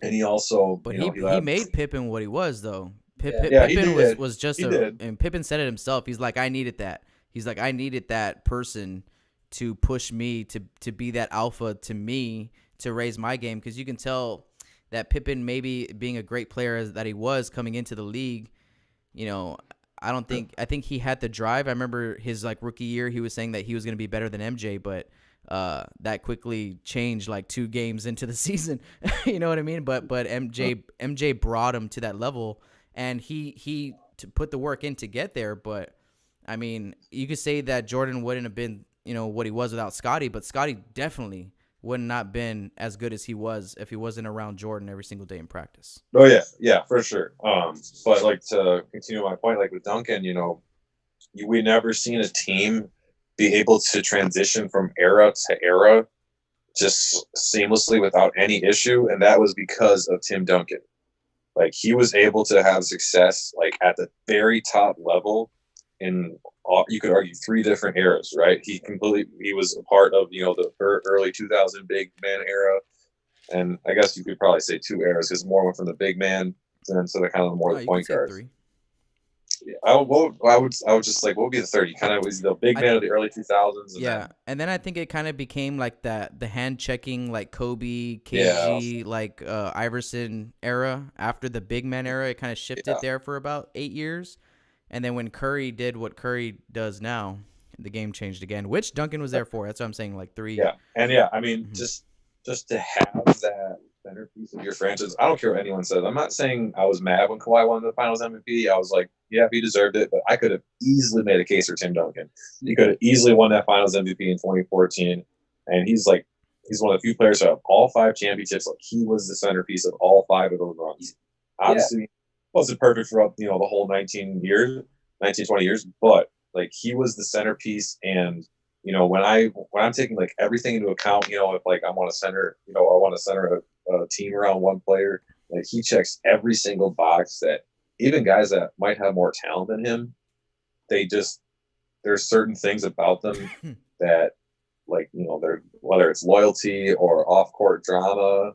S6: and he also,
S5: he made Pippen what he was though. Pippen was just and Pippen said it himself. He's like, I needed that. He's like, I needed that person to push me to be that alpha to me to raise my game, because you can tell that Pippen, maybe being a great player that he was coming into the league, I think he had the drive. I remember his like rookie year, he was saying that he was going to be better than MJ, but that quickly changed like 2 games into the season. You know what I mean? But MJ brought him to that level, and he put the work in to get there. But I mean, you could say that Jordan wouldn't have been, what he was without Scottie, but Scottie definitely would not been as good as he was if he wasn't around Jordan every single day in practice.
S6: Oh yeah, for sure. But like to continue my point, like with Duncan, we never seen a team be able to transition from era to era just seamlessly without any issue, and that was because of Tim Duncan. Like he was able to have success like at the very top level in you could argue 3 different eras, right? He was a part of the early 2000 big man era, and I guess you could probably say 2 eras because more went from the big man to the kind of more the point guards.
S5: 3.
S6: Yeah, I would just like, what would be the third? He kind of was the big man of the early 2000s.
S5: And then I think it kind of became like the hand checking, like Kobe, KG, like Iverson era. After the big man era, it kind of shifted there for about 8 years. And then when Curry did what Curry does now, the game changed again, which Duncan was there for. That's what I'm saying, like 3.
S6: Yeah, and I mean, just to have that centerpiece of your franchise. I don't care what anyone says. I'm not saying I was mad when Kawhi won the Finals MVP. I was like, yeah, he deserved it, but I could have easily made a case for Tim Duncan. He could have easily won that Finals MVP in 2014, and he's one of the few players to have all 5 championships. Like he was the centerpiece of all 5 of those runs. Obviously, wasn't perfect throughout the whole 19, 20 years, but like he was the centerpiece. And when I'm taking like everything into account, if like I want to center a team around one player, like he checks every single box that even guys that might have more talent than him, there's certain things about them that like they're, whether it's loyalty or off court drama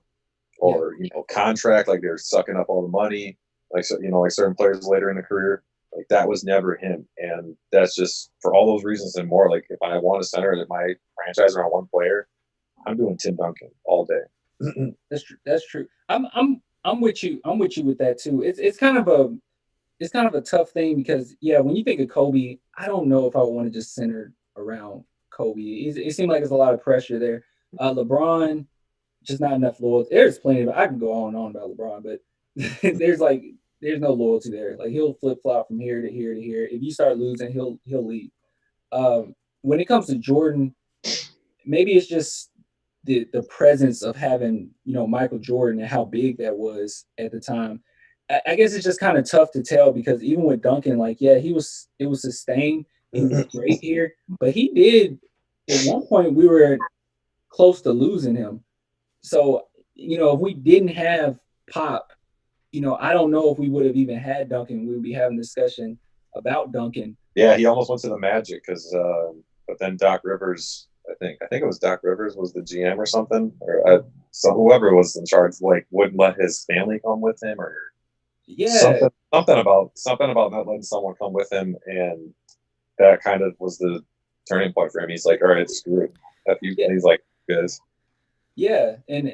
S6: or contract, like they're sucking up all the money. Like like certain players later in the career, like that was never him, and that's just for all those reasons and more. Like if I want to center my franchise around one player, I'm doing Tim Duncan all day.
S7: That's true. I'm with you. I'm with you with that too. It's kind of a tough thing because when you think of Kobe, I don't know if I want to just center around Kobe. It seemed like there's a lot of pressure there. LeBron, just not enough loyalty. There's plenty of. I can go on and on about LeBron, but there's no loyalty there. Like he'll flip flop from here to here to here. If you start losing, he'll leave. When it comes to Jordan, maybe it's just the presence of having Michael Jordan and how big that was at the time. I guess it's just kind of tough to tell because even with Duncan, like it was sustained. He was great here, but he did at one point we were close to losing him. So if we didn't have Pop, I don't know if we would have even had Duncan. We would be having a discussion about Duncan.
S6: Yeah, he almost went to the Magic because, but then Doc Rivers I think it was Doc Rivers was the GM or something, or so whoever was in charge like wouldn't let his family come with him, or
S7: Yeah,
S6: something about not letting someone come with him, and that kind of was the turning point for him. He's like, all right, screw it.
S7: yeah,
S6: And he's like, guys,
S7: yeah. And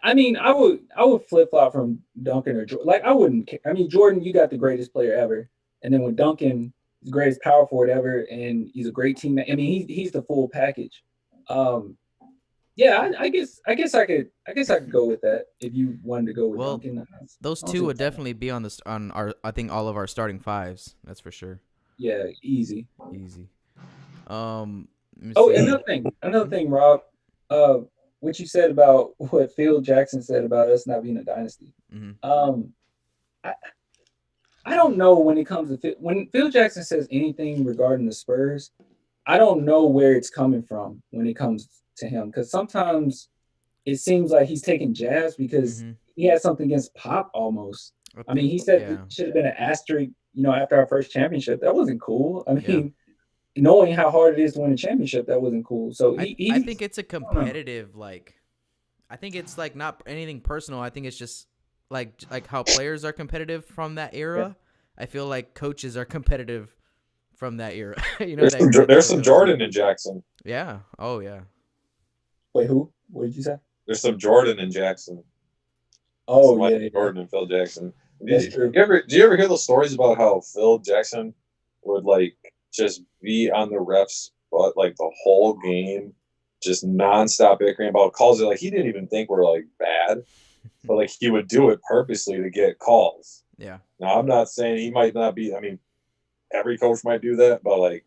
S7: I mean, I would flip flop from Duncan or Jordan. Like I wouldn't. I mean, Jordan, you got the greatest player ever, and then with Duncan, the greatest power forward ever, and he's a great teammate. I mean, he's the full package. Um, yeah, I guess I could go with that if you wanted to go with
S5: Well,
S7: Duncan.
S5: those
S7: I don't
S5: two
S7: see
S5: would
S7: what's wrong.
S5: definitely be on our I think all of our starting fives. That's for sure.
S7: Yeah, easy.
S5: Easy. Let me
S7: Oh,
S5: see.
S7: another thing, Rob. Uh, what you said about what Phil Jackson said about us not being a dynasty.
S5: Mm-hmm.
S7: Um, I, I don't know when it comes to when Phil Jackson says anything regarding the Spurs. I don't know where it's coming from when it comes to him because sometimes it seems like he's taking jabs because
S5: Mm-hmm.
S7: he had something against Pop almost.
S5: I
S7: I mean,
S5: think
S7: he said it
S5: yeah,
S7: should have been an asterisk, after our first championship. That wasn't cool. I
S5: yeah.
S7: mean, knowing how hard it is to win a championship, that wasn't cool. So
S5: I think it's a
S7: I don't know.
S5: competitive like. I think it's like not anything personal. I think it's just like how players are competitive from that
S7: Yeah.
S5: era. I feel like coaches are competitive from that era. That
S6: there's
S5: never
S6: some
S5: comes
S6: Jordan
S5: in.
S6: in Jackson.
S5: Yeah. Oh yeah.
S7: Wait, who? What did you say?
S6: There's some Jordan in Jackson.
S7: Oh
S6: Some
S7: yeah,
S6: Michael
S7: yeah,
S6: Jordan and Phil Jackson.
S7: that's true.
S6: Do you ever hear those stories about how Phil Jackson would like just be on the refs but like the whole game, just nonstop bickering about calls that like he didn't even think were like bad, but like he would do it purposely to get calls.
S5: Yeah.
S6: Now I'm not saying he might not be. I mean, every coach might do that, but like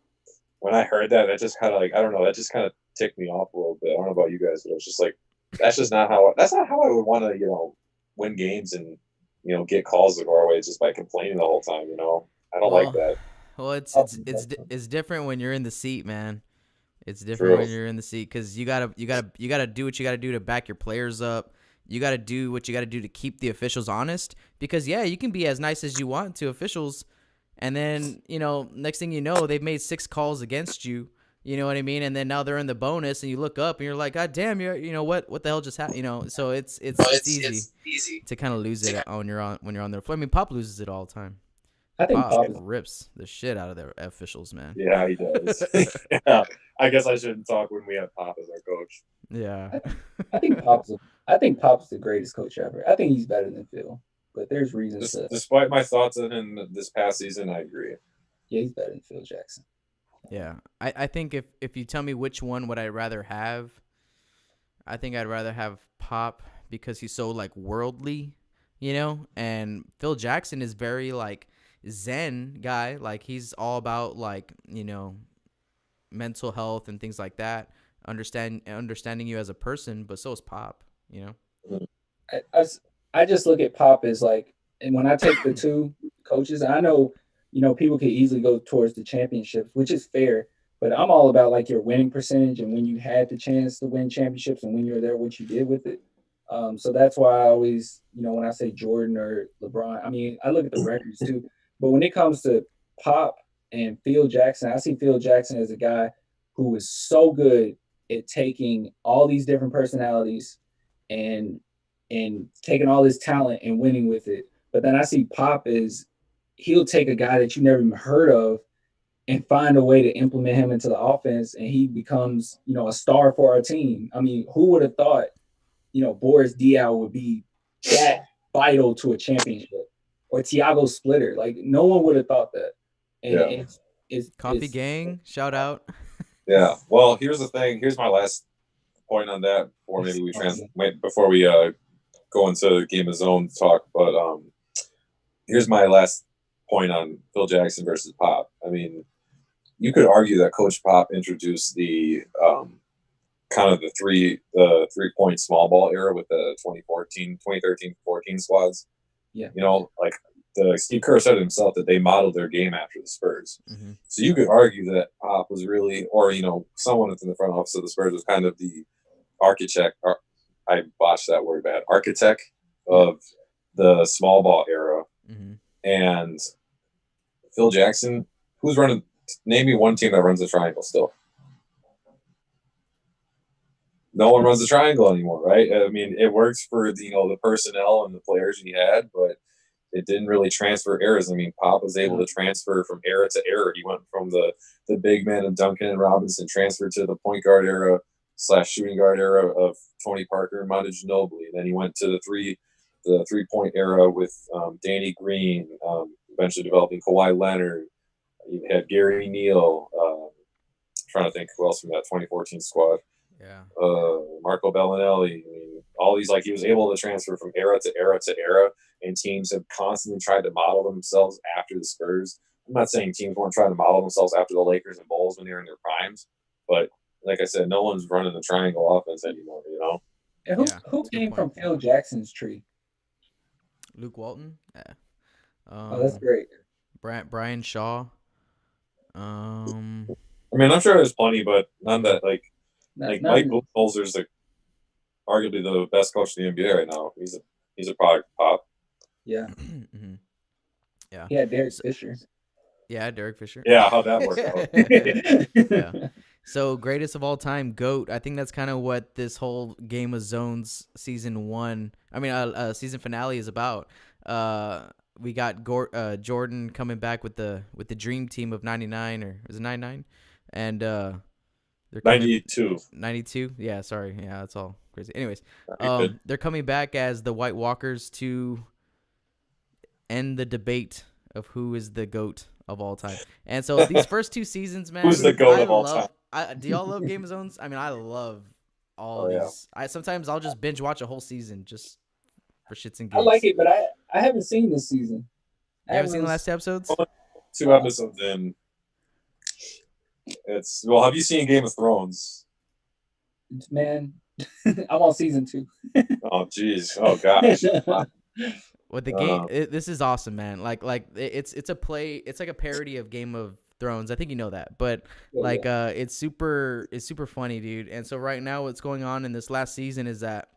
S6: when I heard that, that just kind of like I don't know, that just kind of ticked me off a little bit. I don't know about you guys, but it was just like that's not how I would want to win games and get calls that go our way just by complaining the whole time. I don't like
S5: Well,
S6: that.
S5: well,
S7: Oh, that's
S5: it's different when you're in the seat, man. It's different
S6: True.
S5: when you're in the seat because you gotta do what you gotta do to back your players up. You gotta do what you gotta do to keep the officials honest. Because yeah, you can be as nice as you want to officials, and then next thing you know, they've made 6 calls against you. You know what I mean? And then now they're in the bonus, and you look up and you're like, God damn, what the hell just happened? So it's easy to kind of lose it when you're on their floor. I mean, Pop loses it all the time.
S7: I think
S5: Pop
S7: Pop is.
S5: rips the shit out of their officials, man.
S6: Yeah, he does. Yeah, I guess I shouldn't talk when we have Pop as our coach.
S5: Yeah.
S7: I think Pop's. I think Pop's the greatest coach ever. I think he's better than Phil, but there's reasons to.
S6: Despite my thoughts on him this past season, I agree.
S7: Yeah, he's better than Phil Jackson.
S5: Yeah. I think if you tell me which one would I rather have, I think I'd rather have Pop because he's so like worldly, and Phil Jackson is very like Zen guy. Like he's all about like, mental health and things like that. Understanding you as a person, but so is Pop.
S7: I, I, I just look at Pop as like, and when I take the two coaches, I know, people can easily go towards the championships, which is fair. But I'm all about like your winning percentage and when you had the chance to win championships and when you're there, what you did with it. So that's why I always, when I say Jordan or LeBron, I mean, I look at the records too. But when it comes to Pop and Phil Jackson, I see Phil Jackson as a guy who is so good at taking all these different personalities and taking all this talent and winning with it. But then I see Pop as he'll take a guy that you never even heard of and find a way to implement him into the offense, and he becomes, a star for our team. I mean, who would have thought, Boris Diaw would be that vital to a championship, or Thiago Splitter? Like no one would have thought that. And
S6: Yeah.
S5: Coffee Gang, shout out.
S6: Yeah. Well, here's the thing. Here's my last point on that, or maybe before we go into Game of Zone talk. But here's my last point on Phil Jackson versus Pop. I mean, you could argue that Coach Pop introduced the kind of the 3-point small ball era with the 2013-14 squads.
S7: Yeah.
S6: Like Steve Kerr said himself that they modeled their game after the Spurs.
S5: Mm-hmm.
S6: So you could argue that Pop was really, or someone that's in the front office of the Spurs was kind of the architect. I botched that word bad. Architect of the small ball era.
S5: Mm-hmm.
S6: And Phil Jackson, who's running? Name me one team that runs a triangle still. no one runs the triangle anymore, right? I mean, it works for the personnel and the players he had, but it didn't really transfer eras. I mean, Pop was able to transfer from era to era. He went from the big man of Duncan and Robinson, transferred to the point guard era / shooting guard era of Tony Parker and Monte Ginobili. Then he went to the 3-point era with Danny Green, eventually developing Kawhi Leonard. You had Gary Neal. Trying to think who else from that 2014 squad.
S5: Yeah.
S6: Marco Bellinelli. I mean, all these, like, he was able to transfer from era to era to era, and teams have constantly tried to model themselves after the Spurs. I'm not saying teams weren't trying to model themselves after the Lakers and Bulls when they were in their primes, but like I said, no one's running the triangle offense anymore,
S7: And who came from Phil Jackson's tree?
S5: Luke Walton? Yeah.
S7: That's great.
S5: Brian Shaw.
S6: I mean, I'm sure there's plenty, but none that like Mike Budenholzer's arguably the best coach in the NBA right now. He's a product of Pop.
S7: Yeah.
S5: Mm-hmm. Yeah.
S7: Yeah, Derek Fisher.
S5: Yeah, Derek Fisher.
S6: Yeah, how'd that work
S5: out? Yeah. So, greatest of all time, GOAT. I think that's kind of what this whole Game of Zones season finale is about. We got Jordan coming back with the dream team of 99, or is it 99? And they're
S6: 92.
S5: 92? Yeah, sorry. Yeah, that's all crazy. Anyways, they're coming back as the White Walkers to end the debate of who is the GOAT of all time. And so these first 2 seasons, man.
S6: Who's the GOAT of all time?
S5: Do y'all love Game of Zones? I mean, I love all these. Yeah. Sometimes I'll just binge watch a whole season just for shits and gigs.
S7: I like it, but I haven't seen this season.
S5: You haven't seen the last 2 episodes?
S6: 2 episodes in. Have you seen Game of Thrones?
S7: Man, I'm on season 2.
S6: Oh, jeez. Oh, gosh.
S5: With the game, this is awesome, man. Like it's a play. It's like a parody of Game of Thrones. I think you know that, but it's super funny, dude. And so right now, what's going on in this last season is that,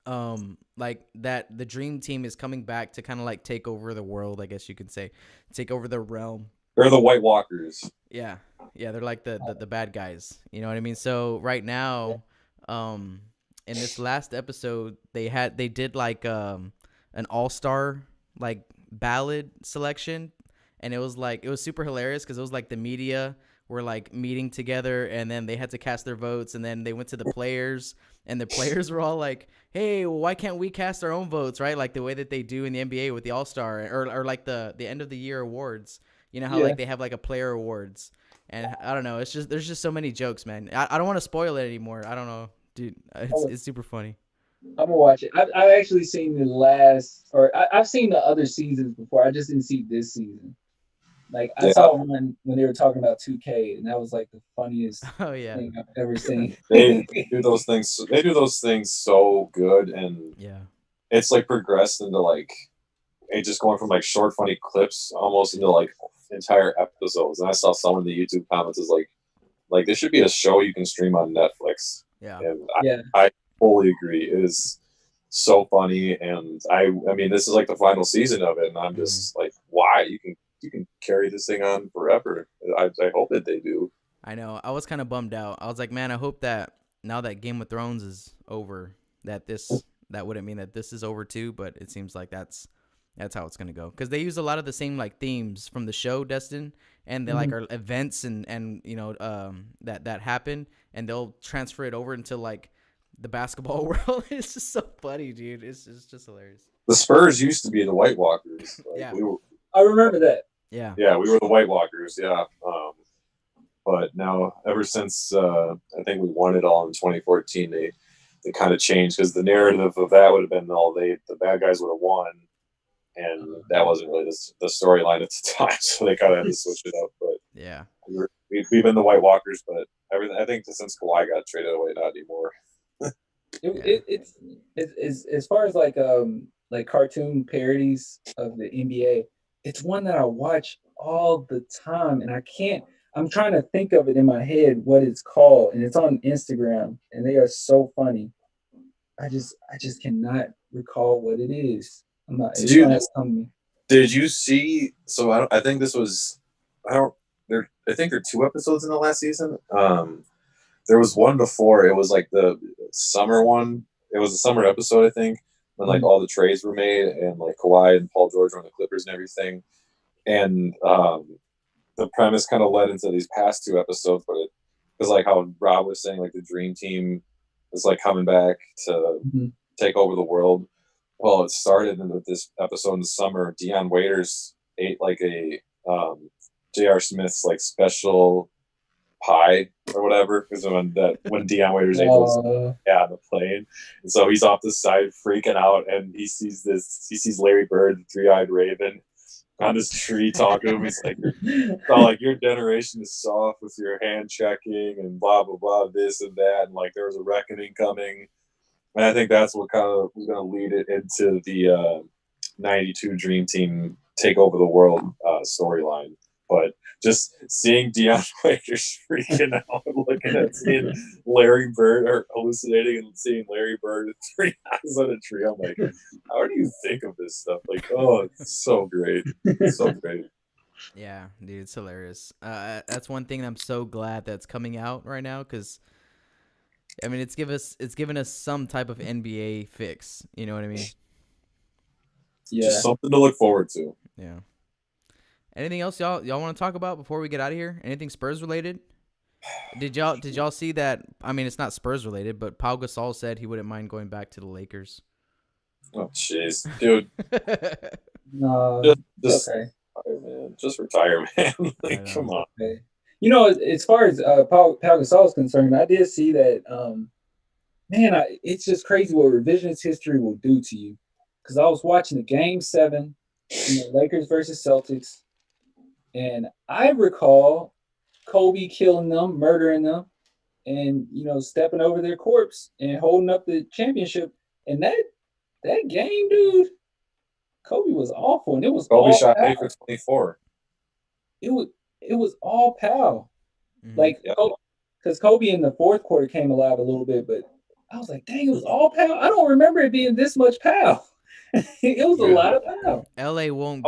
S5: that the Dream Team is coming back to kind of like take over the world, I guess you could say, take over the realm.
S6: They're the White Walkers.
S5: Yeah, they're like the bad guys. You know what I mean? So right now, in this last episode, they did like an all-star like ballad selection, and it was super hilarious because it was like the media were like meeting together, and then they had to cast their votes, and then they went to the players, and the players were all like, hey, well, why can't we cast our own votes, right? Like the way that they do in the NBA with the all-star or like the end of the year awards. You know how like they have like a player awards, and I don't know. It's just there's just so many jokes, man. I don't want to spoil it anymore. I don't know, dude. It's super funny.
S7: I'm gonna watch it. I've actually seen the last, or I've seen the other seasons before. I just didn't see this season. Like I saw one when they were talking about 2K, and that was like the funniest thing I've ever seen.
S6: They do those things. They do those things so good, and it's like progressed into like it just going from like short funny clips almost into like entire episodes. And I saw someone in the YouTube comments is like this should be a show you can stream on Netflix.
S5: Yeah,
S6: and I fully agree. It is so funny, and I mean this is like the final season of it, and I'm just like, why you can carry this thing on forever. I hope that they do.
S5: I know. I was kind of bummed out. I was like, man, I hope that now that Game of Thrones is over, that wouldn't mean that this is over too. But it seems like that's how it's gonna go, because they use a lot of the same like themes from the show, Destin, and they like are events and you know that happen, and they'll transfer it over into like the basketball world. It's just so funny, dude. It's just hilarious.
S6: The Spurs used to be the White Walkers. Like,
S7: I remember that.
S5: Yeah,
S6: we were the White Walkers. Yeah, but now ever since I think we won it all in 2014, they kind of changed, because the narrative of that would have been the bad guys would have won. And that wasn't really the storyline at the time, so they kind of had to switch it up. But
S5: yeah,
S6: we've been the White Walkers, but everything I think since Kawhi got traded away, not anymore.
S7: It's as far as like cartoon parodies of the NBA, it's one that I watch all the time, and I'm trying to think of it in my head what it's called, and it's on Instagram, and they are so funny. I just cannot recall what it is.
S6: Did you see? So I think this was. I think there are 2 episodes in the last season. there was one before. It was like the summer one. It was a summer episode, I think, when like all the trades were made and like Kawhi and Paul George were on the Clippers and everything. And the premise kind of led into these past two episodes, but it was like how Rob was saying, like the dream team is like coming back to take over the world. Well, it started with this episode in the summer. Deion Waiters ate like a J.R. Smith's like special pie or whatever, because when Deion Waiters ate those on the plane, and so he's off the side freaking out, and he sees Larry Bird, the three-eyed raven, on this tree talking to him. He's like, your generation is soft with your hand checking and blah blah blah, this and that, and like there was a reckoning coming. And I think that's what kind of was going to lead it into the 92 Dream Team take over the world storyline. But just seeing Deion Waiters freaking out, looking at seeing Larry Bird, or hallucinating and seeing Larry Bird with three eyes on a tree, I'm like, how do you think of this stuff? Like, oh, it's so great. It's so great.
S5: Yeah, dude, it's hilarious. That's one thing I'm so glad that's coming out right now, because I mean, it's given us some type of NBA fix. You know what I mean?
S7: Yeah.
S6: Just something to look forward to.
S5: Yeah. Anything else y'all want to talk about before we get out of here? Anything Spurs related? Did y'all see that? I mean, it's not Spurs related, but Pau Gasol said he wouldn't mind going back to the Lakers.
S6: Oh, jeez, dude.
S7: No,
S6: just
S7: okay.
S6: Man, just retire, man. Like, come on.
S7: Okay. You know, as far as Pau Gasol is concerned, I did see that. Man, it's just crazy what revisionist history will do to you. Because I was watching the Game 7, Lakers versus Celtics, and I recall Kobe killing them, murdering them, and stepping over their corpse and holding up the championship. And that game, dude, Kobe was awful, and it was
S6: Kobe
S7: all
S6: shot
S7: Pau.
S6: 8 for 24.
S7: It was all Pau. Like, because Kobe in the fourth quarter came alive a little bit, but I was like, dang, it was all Pau. I don't remember it being this much Pau. It was a lot of Pau.
S5: LA won't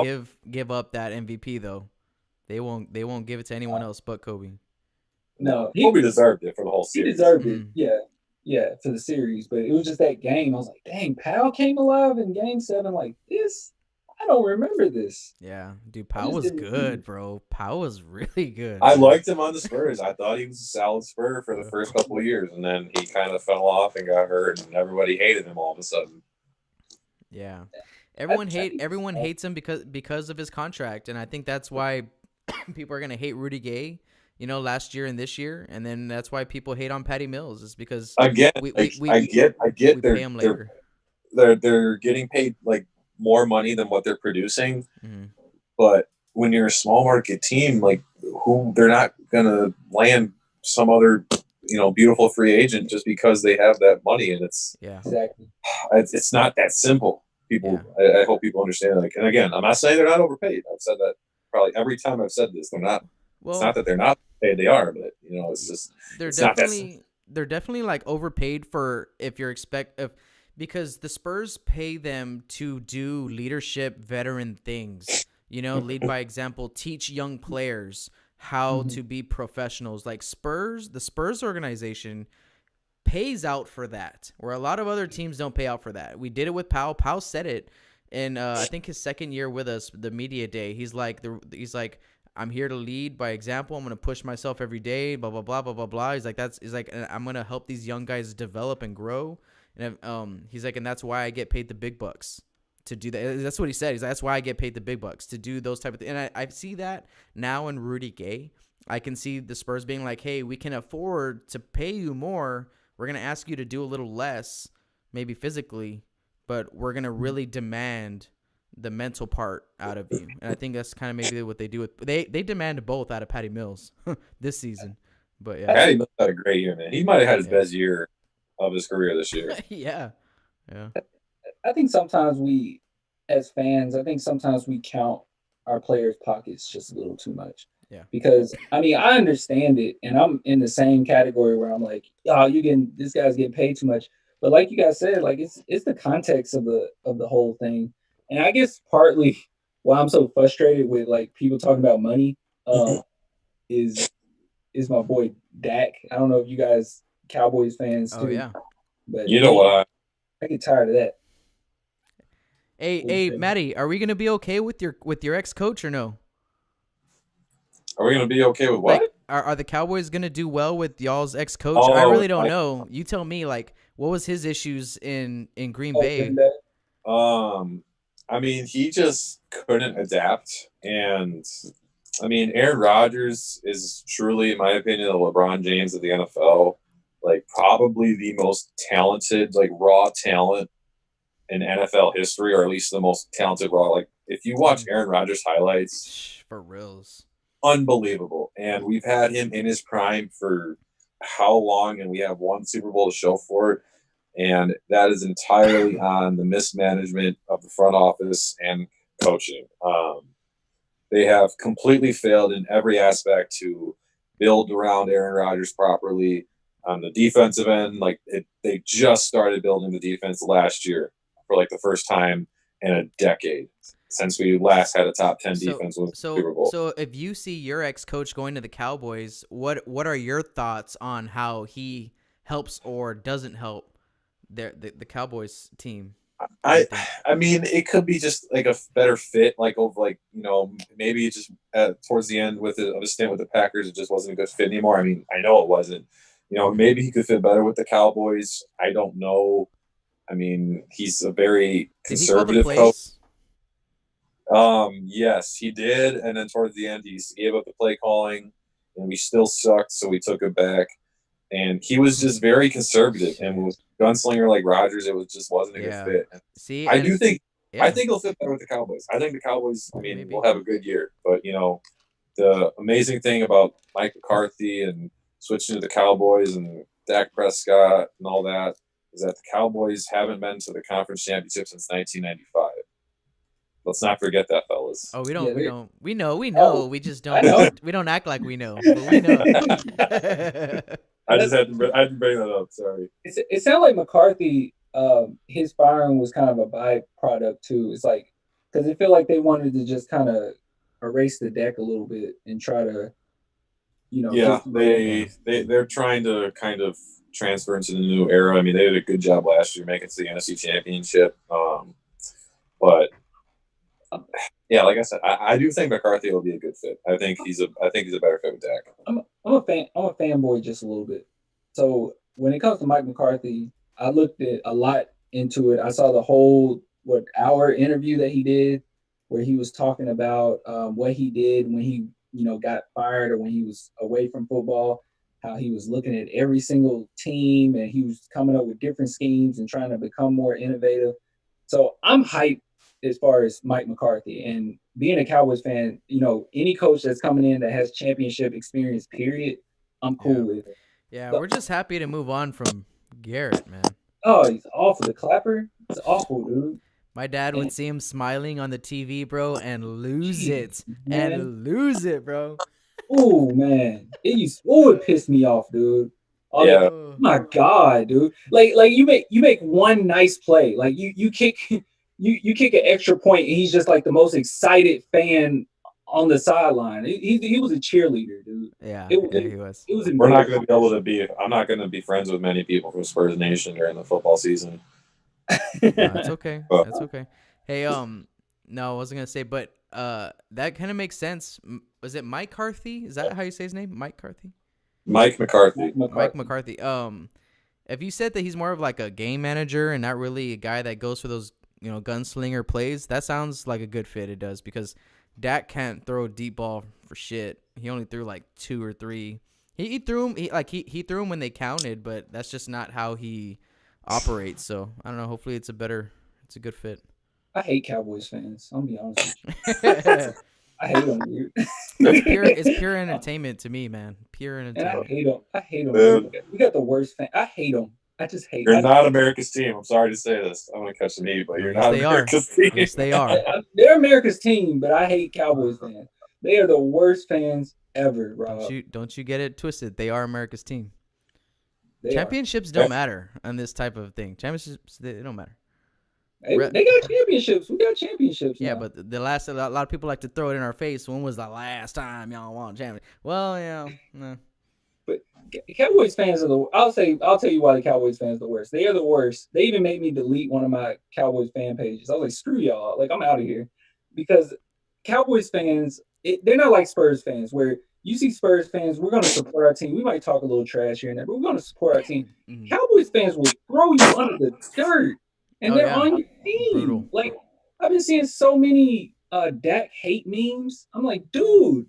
S5: give up that MVP though. They won't give it to anyone else but Kobe.
S7: No,
S6: Kobe deserved it for the whole
S7: he
S6: series.
S7: deserved it. Yeah, for the series. But it was just that game. I was like, dang, Pau came alive in Game 7 like this. I don't remember this.
S5: Yeah, dude, Pau was good, bro. Pau was really good.
S6: I liked him on the Spurs. I thought he was a solid Spur for the first couple of years, and then he kind of fell off and got hurt, and everybody hated him all of a sudden.
S5: Yeah, everyone hates him because of his contract, and I think that's why people are gonna hate Rudy Gay. Last year and this year, and then that's why people hate on Patty Mills. Is because I get we pay him later.
S6: They're getting paid like more money than what they're producing, but when you're a small market team, like they're not gonna land some other beautiful free agent just because they have that money, and
S7: exactly
S6: it's not that simple. People, I hope people understand. Like, and again, I'm not saying they're not overpaid. I've said that probably every time I've said this. They're not. Well, it's not that they're not paid; they are, but it's just
S5: they're definitely like overpaid for because the Spurs pay them to do leadership, veteran things. Lead by example, teach young players how to be professionals. Like the Spurs organization pays out for that, where a lot of other teams don't pay out for that. We did it with Pau. Pau said it in I think his second year with us, the media day. He's like, I'm here to lead by example. I'm going to push myself every day, blah, blah, blah, blah, blah, blah. He's like, I'm going to help these young guys develop and grow. And he's like, and that's why I get paid the big bucks to do that. That's what he said. He's like, that's why I get paid the big bucks to do those type of things. And I see that now in Rudy Gay. I can see the Spurs being like, hey, we can afford to pay you more. We're going to ask you to do a little less, maybe physically, but we're going to really demand the mental part out of you. And I think that's kind of maybe what they do with they demand both out of Patty Mills this season. But yeah,
S6: Patty Mills had a great year, man. He might have had his best year of his career this year.
S5: yeah
S7: I think sometimes we as fans we count our players' pockets just a little too much. Because I mean, I understand it, and I'm in the same category where I'm like, oh, this guy's getting paid too much. But like you guys said, like it's the context of the whole thing. And I guess partly why I'm so frustrated with like people talking about money is is my boy Dak. I don't know if you guys Cowboys fans
S5: Oh
S7: too,
S5: yeah.
S7: but
S6: You know what?
S7: I get tired of that.
S5: Hey, Matty, are we gonna be okay with your ex coach or no?
S6: Are we gonna be okay with what?
S5: Like, are the Cowboys gonna do well with y'all's ex coach?
S6: Oh,
S5: I really don't know. You tell me. Like, what was his issues in Green Bay?
S6: I mean, he just couldn't adapt, and I mean, Aaron Rodgers is truly, in my opinion, the LeBron James of the NFL. Like, probably the most talented, like raw talent in NFL history, or at least the most talented raw. Like, if you watch Aaron Rodgers highlights,
S5: For reals.
S6: unbelievable. And we've had him in his prime for how long, and we have one Super Bowl to show for it. And that is entirely on the mismanagement of the front office and coaching. They have completely failed in every aspect to build around Aaron Rodgers properly. On the defensive end, they just started building the defense last year for like the first time in a decade since we last had a top 10 defense with Super Bowl.
S5: So if you see your ex-coach going to the Cowboys, what are your thoughts on how he helps or doesn't help the Cowboys team?
S6: I mean, it could be just like a better fit, maybe just towards the end of his stint with the Packers, it just wasn't a good fit anymore. I mean, I know it wasn't. Maybe he could fit better with the Cowboys. I don't know. I mean, he's a very conservative coach. Yes, he did, and then towards the end, he gave up the play calling, and we still sucked, so we took it back. And he was just very conservative, and with gunslinger like Rodgers, it just wasn't a good fit.
S5: See,
S6: I think he'll fit better with the Cowboys. I think the Cowboys, will have a good year. But the amazing thing about Mike McCarthy and switching to the Cowboys and Dak Prescott and all that is that the Cowboys haven't been to the conference championship since 1995. Let's not forget that, fellas.
S5: Oh, we know. We just don't. We don't act like we know, but we know.
S6: I just had to bring that up. Sorry.
S7: It sounded like McCarthy. His firing was kind of a byproduct too. It's like because it felt like they wanted to just kind of erase the deck a little bit and try to,
S6: Yeah, they're trying to kind of transfer into the new era. I mean, they did a good job last year making it to the NFC Championship. But yeah, like I said, I do think McCarthy will be a good fit. I think he's a better fit with Dak.
S7: I'm a fanboy just a little bit. So when it comes to Mike McCarthy, I looked at a lot into it. I saw the whole hour interview that he did, where he was talking about what he did when he got fired or when he was away from football. How he was looking at every single team and he was coming up with different schemes and trying to become more innovative. So I'm hyped as far as Mike McCarthy, and being a Cowboys fan, any coach that's coming in that has championship experience, period, I'm cool with it.
S5: Yeah, we're just happy to move on from Garrett, man.
S7: Oh, he's awful. The clapper, it's awful, dude.
S5: My dad would see him smiling on the TV, bro, and lose it, bro.
S7: Oh man, it pissed me off, dude.
S6: Yeah.
S7: Oh my God, dude. Like you make one nice play, like you kick. You kick an extra point, and he's just like the most excited fan on the sideline. He was a cheerleader, dude.
S5: Yeah, he was.
S7: It was.
S6: We're not going to be able to be. I'm not going to be friends with many people from Spurs Nation during the football season.
S5: It's okay. That's okay. Hey, no, I wasn't gonna say, but that kind of makes sense. Was it Mike McCarthy? Is that how you say his name? Mike McCarthy.
S6: Mike McCarthy.
S5: Mike McCarthy. If you said that he's more of like a game manager and not really a guy that goes for those gunslinger plays, that sounds like a good fit. It does, because Dak can't throw a deep ball for shit. He only threw like 2 or 3. He threw them. He threw them when they counted, but that's just not how he operates. So I don't know. Hopefully, it's a good fit.
S7: I hate Cowboys fans. I'll be honest with you. I hate them, dude.
S5: It's pure entertainment to me, man. Pure entertainment.
S7: And I hate them. We got the worst fan. I hate them. I just hate.
S6: You're not America's team. I'm sorry to say this. I'm gonna catch the knee, but you're not America's team.
S5: Yes, they are.
S7: They're America's team, but I hate Cowboys fans. They are the worst fans ever, Rob.
S5: Don't you get it twisted? They are America's team.
S7: Championships
S5: don't matter on this type of thing. Championships, they don't matter.
S7: They got championships. We got championships.
S5: Yeah,
S7: now.
S5: but a lot of people like to throw it in our face. When was the last time y'all won champion? Well, yeah. No.
S7: But Cowboys fans are the. I'll tell you why the Cowboys fans are the worst. They are the worst. They even made me delete one of my Cowboys fan pages. I was like, screw y'all. Like I'm out of here because Cowboys fans, they're not like Spurs fans where you see Spurs fans, we're going to support our team. We might talk a little trash here and there, but we're going to support our team.
S5: Mhm.
S7: Cowboys fans will throw you under the dirt, and
S5: Oh
S7: they're
S5: yeah,
S7: on your
S5: brutal.
S7: team. Like I've been seeing so many Dak hate memes. I'm like, dude,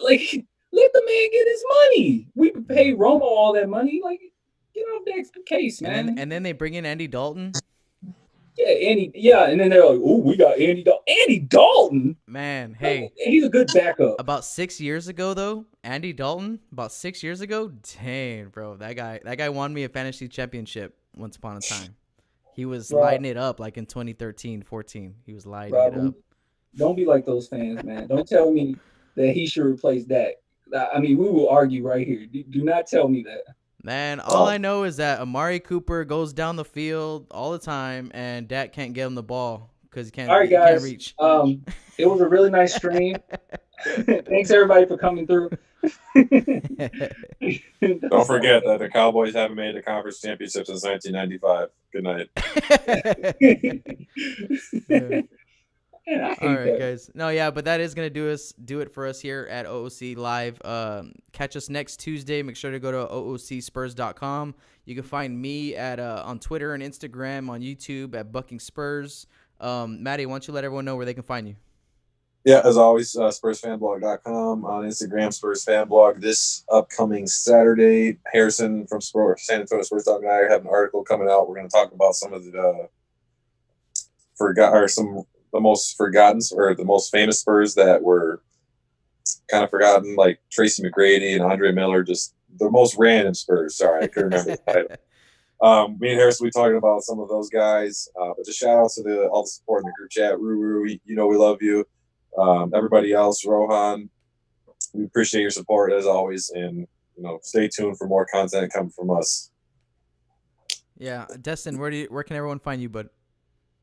S7: like let the man get his money. We pay
S5: Yeah.
S7: Romo all that money. Like get off Dak's case, man.
S5: And then they bring in Andy Dalton.
S7: Yeah, Andy. Yeah, and then they're like, "Oh, we got Andy Dalton." Andy Dalton.
S5: Man, hey,
S7: He's a good backup.
S5: about 6 years ago though, Andy Dalton, about 6 years ago, dang, bro, that guy won me a fantasy championship once upon a time. He was
S7: Rob,
S5: lighting it up like in 2013, 14. He was lighting it
S7: Rob,
S5: up.
S7: don't be like those fans, man. Don't tell me that he should replace Dak. I mean, we will argue right here. Do not tell me that.
S5: Man, all I
S7: Oh,
S5: know is that Amari Cooper goes down the field all the time, and Dak can't get him the ball because
S7: all right,
S5: he can't
S7: guys.
S5: reach.
S7: It was a really nice stream. Thanks everybody for coming through.
S6: Don't forget that the Cowboys haven't made a conference championship since 1995. Good night.
S5: Yeah.
S7: Man, I
S5: All
S7: hate
S5: right,
S7: that.
S5: guys. No, yeah, but that is gonna do it for us here at OOC Live. Catch us next Tuesday. Make sure to go to oocspurs.com. You can find me at on Twitter and Instagram, on YouTube at Bucking Spurs. Matty, why don't you let everyone know where they can find you?
S6: Yeah, as always, SpursFanblog.com, on Instagram, SpursFanblog. This upcoming Saturday, Harrison from San Antonio Spurs Talk and I have an article coming out. We're going to talk about some of the the most forgotten or the most famous Spurs that were kind of forgotten, like Tracy McGrady and Andre Miller, just the most random Spurs. Sorry, I couldn't remember the title. Me and Harris, we talking about some of those guys, but just shout out to all the support in the group chat. Ruru, we love you. Everybody else, Rohan, we appreciate your support as always, and stay tuned for more content coming from us.
S5: Yeah, Destin, where can everyone find you, bud?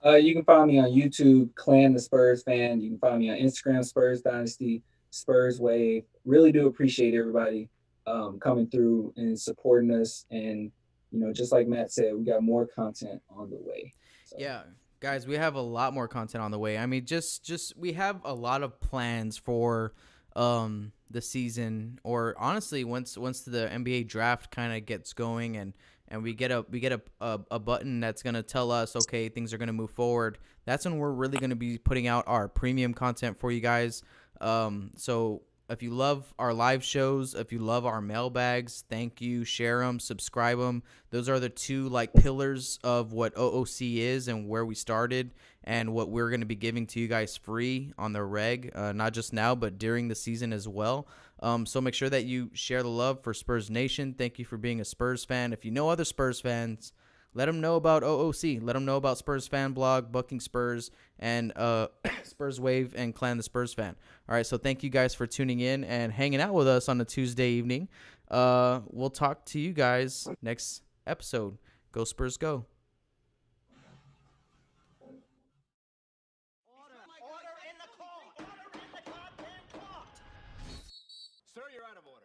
S7: You can find me on YouTube, Clan the Spurs Fan. You can find me on Instagram, Spurs Dynasty, Spurs Wave. Really do appreciate everybody coming through and supporting us. And just like Matt said, we got more content on the way. So.
S5: Yeah, guys, we have a lot more content on the way. I mean, just we have a lot of plans for the season, or honestly, once the NBA draft kind of gets going and we get a button that's gonna tell us, okay, things are gonna move forward. That's when we're really gonna be putting out our premium content for you guys. So if you love our live shows, if you love our mailbags, thank you. Share them, subscribe them. Those are the two pillars of what OOC is and where we started and what we're going to be giving to you guys free on the reg, not just now, but during the season as well. So make sure that you share the love for Spurs Nation. Thank you for being a Spurs fan. If you know other Spurs fans, let them know about OOC. Let them know about Spurs Fan Blog, Bucking Spurs, and Spurs Wave, and Clan the Spurs Fan. All right, so thank you guys for tuning in and hanging out with us on a Tuesday evening. We'll talk to you guys next episode. Go Spurs, go.
S3: Order in the court. Order in the goddamn court.
S4: Sir, you're out of order.